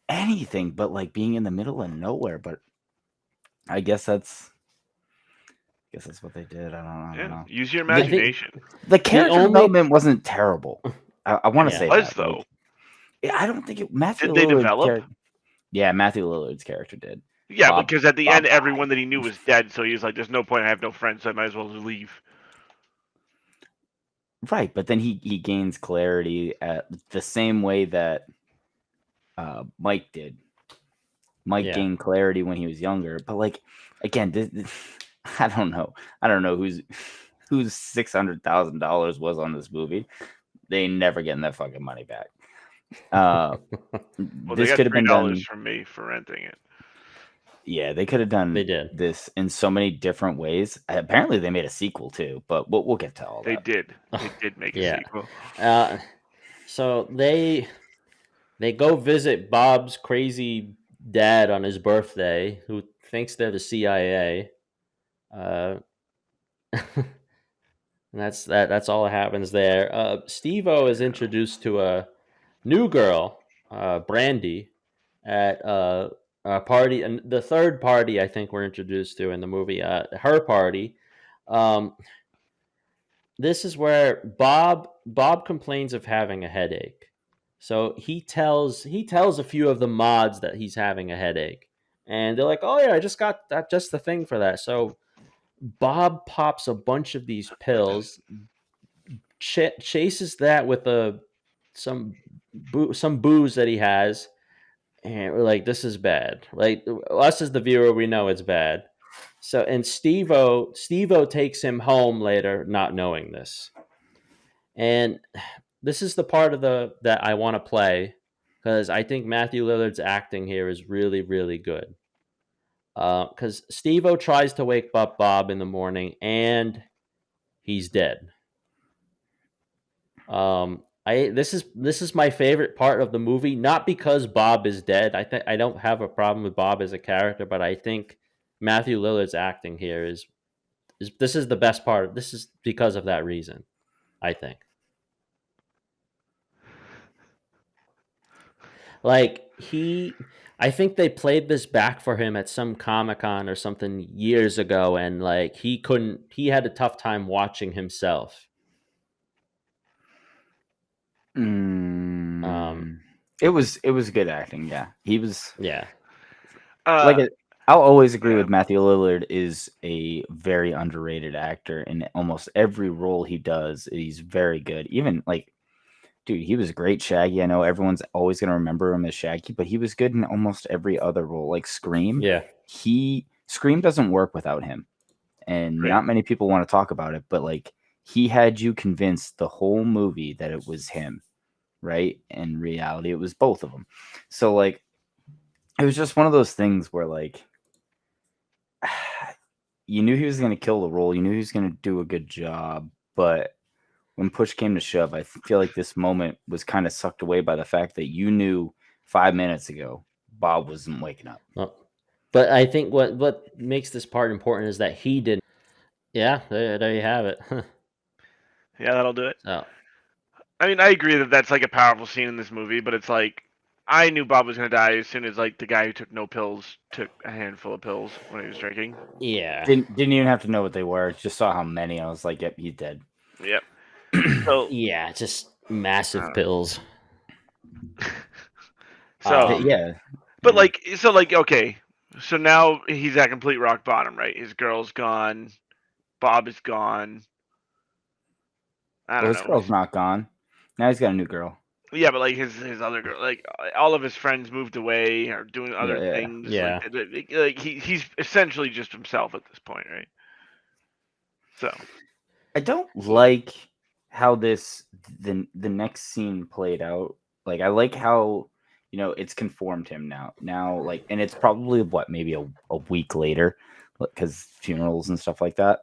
anything, but like being in the middle of nowhere. But I guess that's what they did. I don't know. Use your imagination. The character development wasn't terrible. I want to say was that, though. Like, I don't think Matthew. Did they develop? Yeah, Matthew Lillard's character did. Yeah, because at the end, everyone that he knew was dead, so he was like, "There's no point. I have no friends, so I might as well just leave." Right, but then he gains clarity at the same way that Mike did. Mike gained clarity when he was younger, but like again, I don't know whose $600,000 was on this movie. They ain't never getting that fucking money back. Well, this could have been done from me for renting it. Yeah, they could have done this in so many different ways. Apparently, they made a sequel too, but we'll get to all that. They did make a sequel. So they go visit Bob's crazy dad on his birthday, who thinks they're the CIA. And that's all that happens there. Steve-O is introduced to a new girl, Brandy, at a party, and the third party I think we're introduced to in the movie, her party. This is where Bob complains of having a headache. So he tells a few of the mods that he's having a headache, and they're like, "Oh yeah, I just got that, just the thing for that." So Bob pops a bunch of these pills, chases that with some booze that he has, and we're like, "This is bad." Like us as the viewer, we know it's bad. So and Steve-O takes him home later, not knowing this, and this is the part of the that I want to play because I think Matthew Lillard's acting here is really, really good. Because Steve-O tries to wake up Bob in the morning and he's dead. This is my favorite part of the movie, not because Bob is dead. I don't have a problem with Bob as a character, but I think Matthew Lillard's acting here is this is the best part. This is because of that reason, I think. Like I think they played this back for him at some Comic-Con or something years ago, and like he had a tough time watching himself. It was good acting. Yeah, he was. Yeah. I'll always agree with Matthew Lillard is a very underrated actor in almost every role he does. He's very good. Even like, dude, he was great Shaggy. I know everyone's always gonna remember him as Shaggy, but he was good in almost every other role. Like Scream. Yeah. Scream doesn't work without him, and not many people want to talk about it. But like, he had you convinced the whole movie that it was him, right? In reality, it was both of them. So like, it was just one of those things where like, you knew he was going to kill the role. You knew he was going to do a good job. But when push came to shove, I feel like this moment was kind of sucked away by the fact that you knew 5 minutes ago Bob wasn't waking up. Well, but I think what makes this part important is that he didn't. Yeah, there you have it. Yeah, that'll do it. Oh. I mean, I agree that that's like a powerful scene in this movie, but it's like I knew Bob was gonna die as soon as like the guy who took no pills took a handful of pills when he was drinking. Yeah. Didn't even have to know what they were. Just saw how many. I was like, yep, he's dead. Yep. So yeah, just massive pills. So yeah. But like okay. So now he's at complete rock bottom, right? His girl's gone. Bob is gone. I don't know. His girl's not gone. Now he's got a new girl. Yeah, but like his other girl, like all of his friends moved away or doing other things. Yeah. Like he's essentially just himself at this point, right? So I don't like how the next scene played out. Like I like how it's conformed him now. Now like, and it's probably maybe a week later because funerals and stuff like that.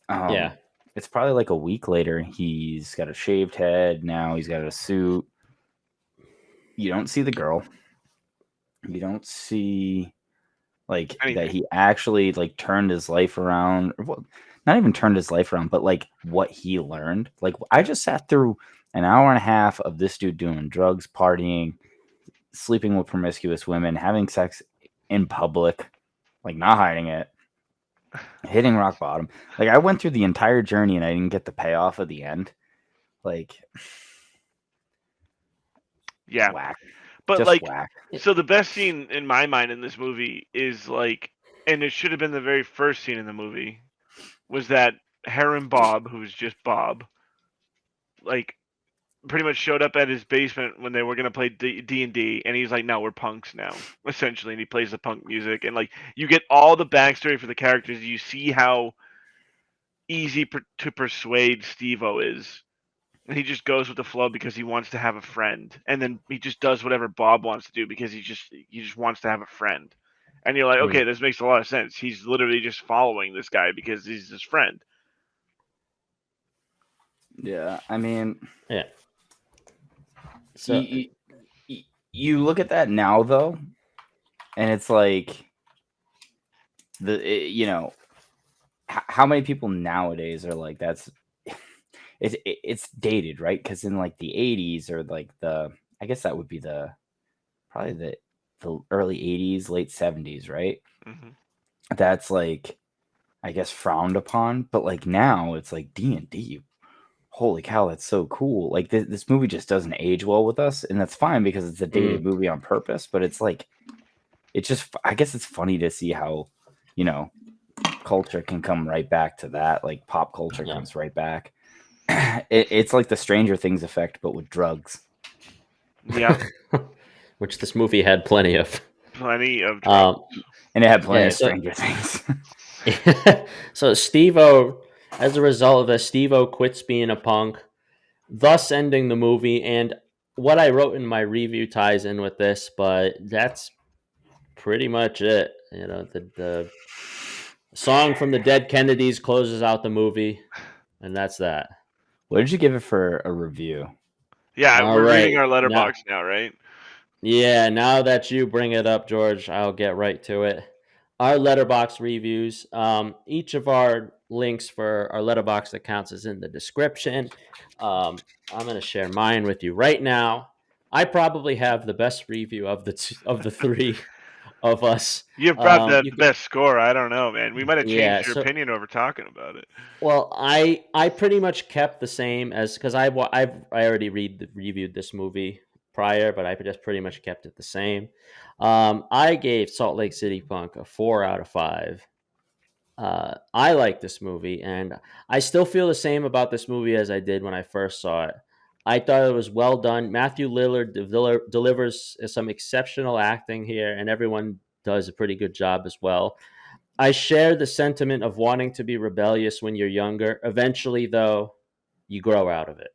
Yeah. It's probably like a week later. He's got a shaved head. Now he's got a suit. You don't see the girl. You don't see like that he actually like turned his life around. Well, not even turned his life around, but like what he learned. Like I just sat through an hour and a half of this dude doing drugs, partying, sleeping with promiscuous women, having sex in public, like not hiding it. Hitting rock bottom. Like I went through the entire journey and I didn't get the payoff at the end. Like, yeah, whack. But just like, whack. So the best scene in my mind in this movie is like, and it should have been the very first scene in the movie, was that Heron Bob, who's just Bob, like pretty much showed up at his basement when they were gonna play D&D, and he's like, "No, we're punks now," essentially, and he plays the punk music, and like you get all the backstory for the characters. You see how easy to persuade Steve-O is. And he just goes with the flow because he wants to have a friend, and then he just does whatever Bob wants to do because he just wants to have a friend. And you're like, okay, this makes a lot of sense. He's literally just following this guy because he's his friend. Yeah, I mean, yeah. So you look at that now though, and it's like how many people nowadays are like that's it's dated, right? Because in like the 80s or like I guess that would be probably the early 80s, late 70s, right? Mm-hmm. That's like, I guess, frowned upon, but like now it's like D&D. Holy cow, that's so cool. Like this movie just doesn't age well with us, and that's fine because it's a dated movie on purpose, but it's like, it's just, I guess it's funny to see how, culture can come right back to that. Like pop culture comes right back. It's like the Stranger Things effect, but with drugs. Yeah. Which this movie had plenty of. Plenty of drugs. And it had plenty of Stranger Things. So Steve-O, as a result of this, Steve-O quits being a punk. thus ending the movie. And what I wrote in my review ties in with this, but that's pretty much it. You know, the song from the Dead Kennedys closes out the movie, and that's that. What did you give it for a review? Yeah, All we're reading right. our Now, letterbox now, right? yeah, now that you bring it up, George, I'll get right to it. Our letterbox reviews. Each of our links for our letterbox accounts is in the description. I'm going to share mine with you right now. I probably have the best review of of the three of us. You have probably the You the could, best score. I don't know, man. We might have yeah. changed your So, opinion over talking about it. well, I pretty much kept the same as because I already reviewed this movie prior, but I just pretty much kept it the same. I gave Salt Lake City Punk a 4 out of 5. I like this movie, and I still feel the same about this movie as I did when I first saw it. I thought it was well done. Matthew Lillard delivers some exceptional acting here, and everyone does a pretty good job as well. I share the sentiment of wanting to be rebellious when you're younger. Eventually, though, you grow out of it.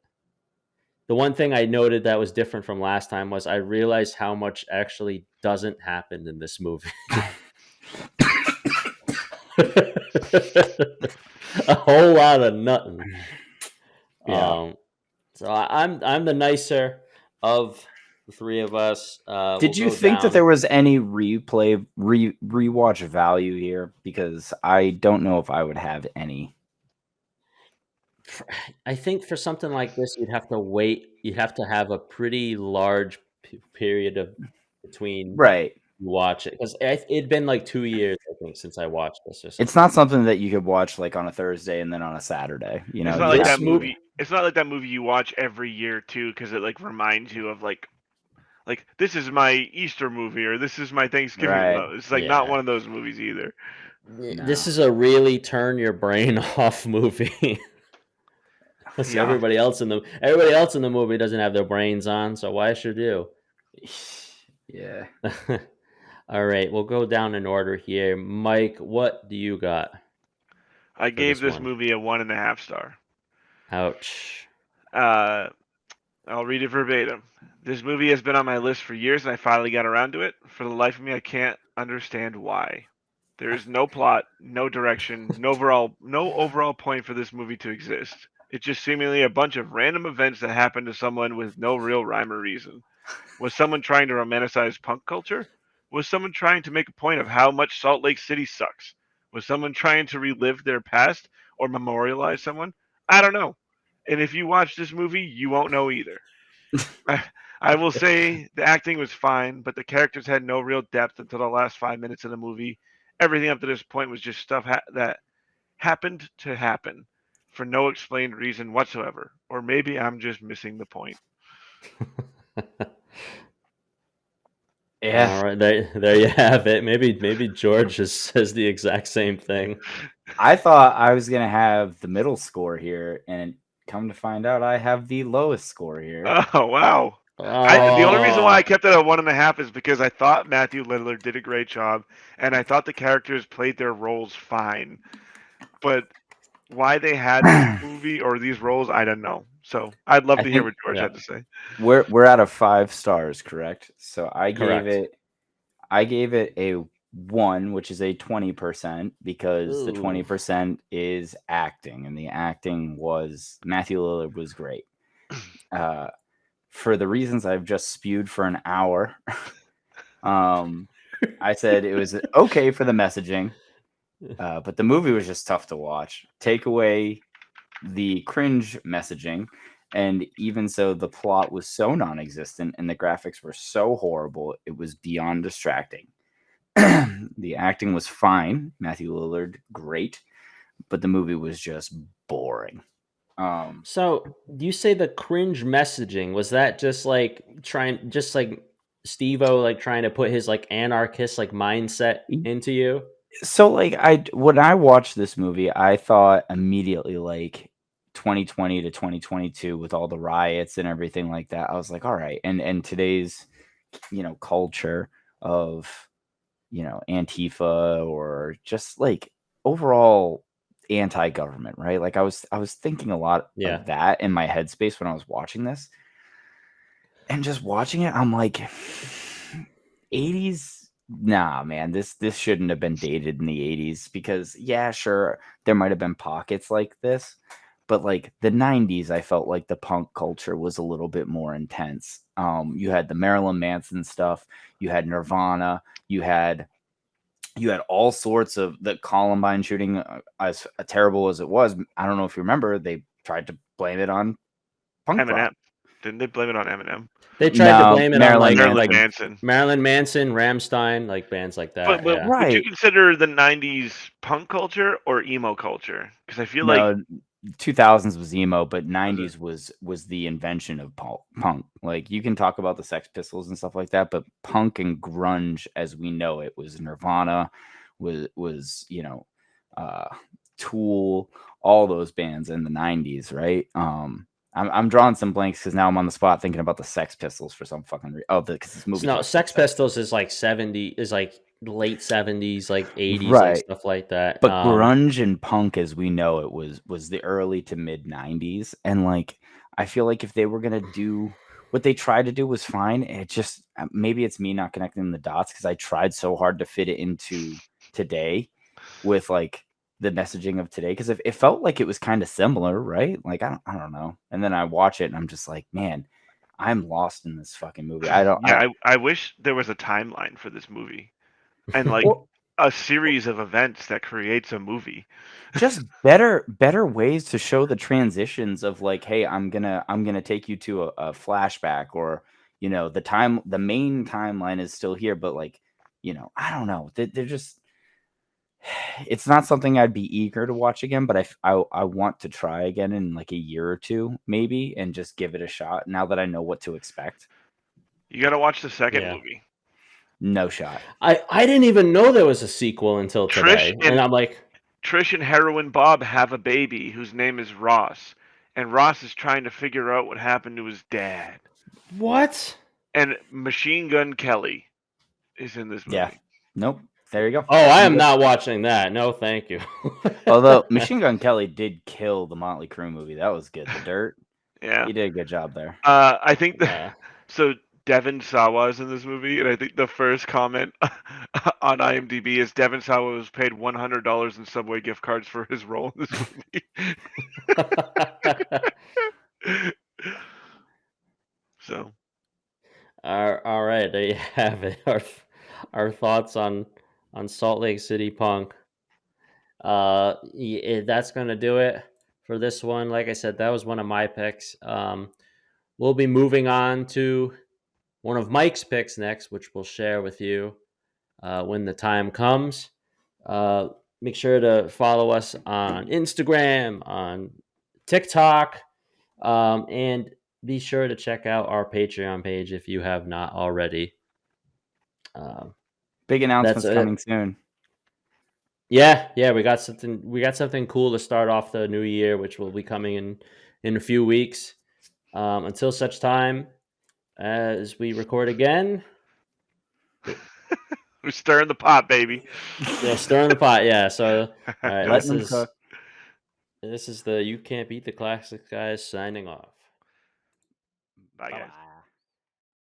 The one thing I noted that was different from last time was I realized how much actually doesn't happen in this movie. A whole lot of nothing. Yeah. So I'm the nicer of the three of us. Did We'll you go think that down. there was any rewatch value here? Because I don't know if I would have any. I think for something like this, you'd have to wait. You'd have to have a pretty large period of between Right. you watch it because it'd been like 2 years, I think, since I watched this or It's something. not something that you could watch like on a Thursday and then on a Saturday. You It's know, not you like have This that to. movie, movie. It's not like that movie you watch every year too, because it like reminds you of like this is my Easter movie or this is my Thanksgiving. Right. No, it's like not yeah. one of those movies either. This No. is a really turn your brain off movie. So Yeah. everybody else in the movie doesn't have their brains on, so why should you? Yeah. All right, we'll go down in order here. Mike, what do you got I for gave this this one? movie a 1.5 star. Ouch. Uh, I'll read it verbatim. This movie has been on my list for years, and I finally got around to it. For the life of me, I can't understand why. There is no plot, no direction, no overall point for this movie to exist. It's just seemingly a bunch of random events that happen to someone with no real rhyme or reason. Was someone trying to romanticize punk culture? Was someone trying to make a point of how much Salt Lake City sucks? Was someone trying to relive their past or memorialize someone? I don't know. And if you watch this movie, you won't know either. I will say the acting was fine, but the characters had no real depth until the last 5 minutes of the movie. Everything up to this point was just stuff that happened to happen for no explained reason whatsoever. Or maybe I'm just missing the point. Yeah. All right, there you have it. Maybe George says the exact same thing. I thought I was gonna have the middle score here, and come to find out, I have the lowest score here. Oh wow! The only reason why I Oh, kept it at 1.5 is because I thought Matthew Lillard did a great job, and I thought the characters played their roles fine. But why they had this movie or these roles, I don't know. So I'd love I to hear think what George yeah, had to say. we're out of 5 stars, correct? So correct. I gave it a 1, which is a 20% because the Ooh. 20% is acting, and the acting was Matthew Lillard was great. Uh, for the reasons I've just spewed for an hour, I said it was okay for the messaging, but the movie was just tough to watch. Take away the cringe messaging, and even so, the plot was so non-existent and the graphics were so horrible, it was beyond distracting. The acting was fine. Matthew Lillard, great, but the movie was just boring. So you say the cringe messaging was that just like Steve-O like trying to put his like anarchist like mindset into you? So, like, when I watched this movie, I thought immediately like 2020 to 2022 with all the riots and everything like that. I was like, all right, and today's culture of Antifa or just like overall anti-government, right? Like I was thinking a lot of that in my headspace when I was watching this. And just watching it, I'm like 80s, nah, man, this shouldn't have been dated in the 80s because yeah, sure, there might have been pockets like this, but like the 90s, I felt like the punk culture was a little bit more intense. You had the Marilyn Manson stuff, you had Nirvana, you had all sorts of the Columbine shooting, as terrible as it was. I don't know if you remember, they tried to blame it on punk Eminem. rock. Didn't they blame it on Eminem? They tried to blame it on like Marilyn Manson. Marilyn Manson, Rammstein, like bands like that. But would you consider the 90s punk culture or emo culture? Because I feel like 2000s was emo, but 90s was the invention of punk. Like you can talk about the Sex Pistols and stuff like that, but punk and grunge as we know it was Nirvana, was Tool, all those bands in the 90s, right? I'm drawing some blanks because now I'm on the spot thinking about the Sex Pistols for some fucking reason. Because this movie. No, Sex Pistols is like late 70s, like 80s, right, like stuff like that. But grunge and punk, as we know it, was the early to mid 90s, and like I feel like if they were gonna do what they tried to do was fine. It just maybe it's me not connecting the dots because I tried so hard to fit it into today with like the messaging of today because it felt like it was kind of similar, right? Like I don't know. And then I watch it and I'm just like, man, I'm lost in this fucking movie. I wish there was a timeline for this movie, and like a series of events that creates a movie. Just better ways to show the transitions of like, hey, I'm gonna take you to a flashback, or the main timeline is still here, but like, I don't know. They're just. It's not something I'd be eager to watch again, but I want to try again in like a year or two, maybe, and just give it a shot now that I know what to expect. You got to watch the second movie. No shot. I didn't even know there was a sequel until today, and I'm like, Trish and Heroin Bob have a baby whose name is Ross, and Ross is trying to figure out what happened to his dad. What? And Machine Gun Kelly is in this movie. Yeah. Nope. There you go. Oh, I am not watching that. No, thank you. Although Machine Gun Kelly did kill the Motley Crue movie. That was good. The Dirt. Yeah. He did a good job there. I think so Devon Sawa is in this movie, and I think the first comment on IMDb is Devon Sawa was paid $100 in Subway gift cards for his role in this movie. So. All right, there you have it. Our thoughts on Salt Lake City Punk. That's gonna do it for this one. Like I said, that was one of my picks. We'll be moving on to one of Mike's picks next, which we'll share with you when the time comes. Make sure to follow us on Instagram, on TikTok, and be sure to check out our Patreon page if you have not already. Big announcements coming soon. Yeah, we got something cool to start off the new year, which will be coming in a few weeks. Until such time as we record again, we're stirring the pot, baby. Yeah, stirring the pot. Yeah. So, all right, let them cook. This is the You Can't Beat the Classics guys signing off. Bye, guys.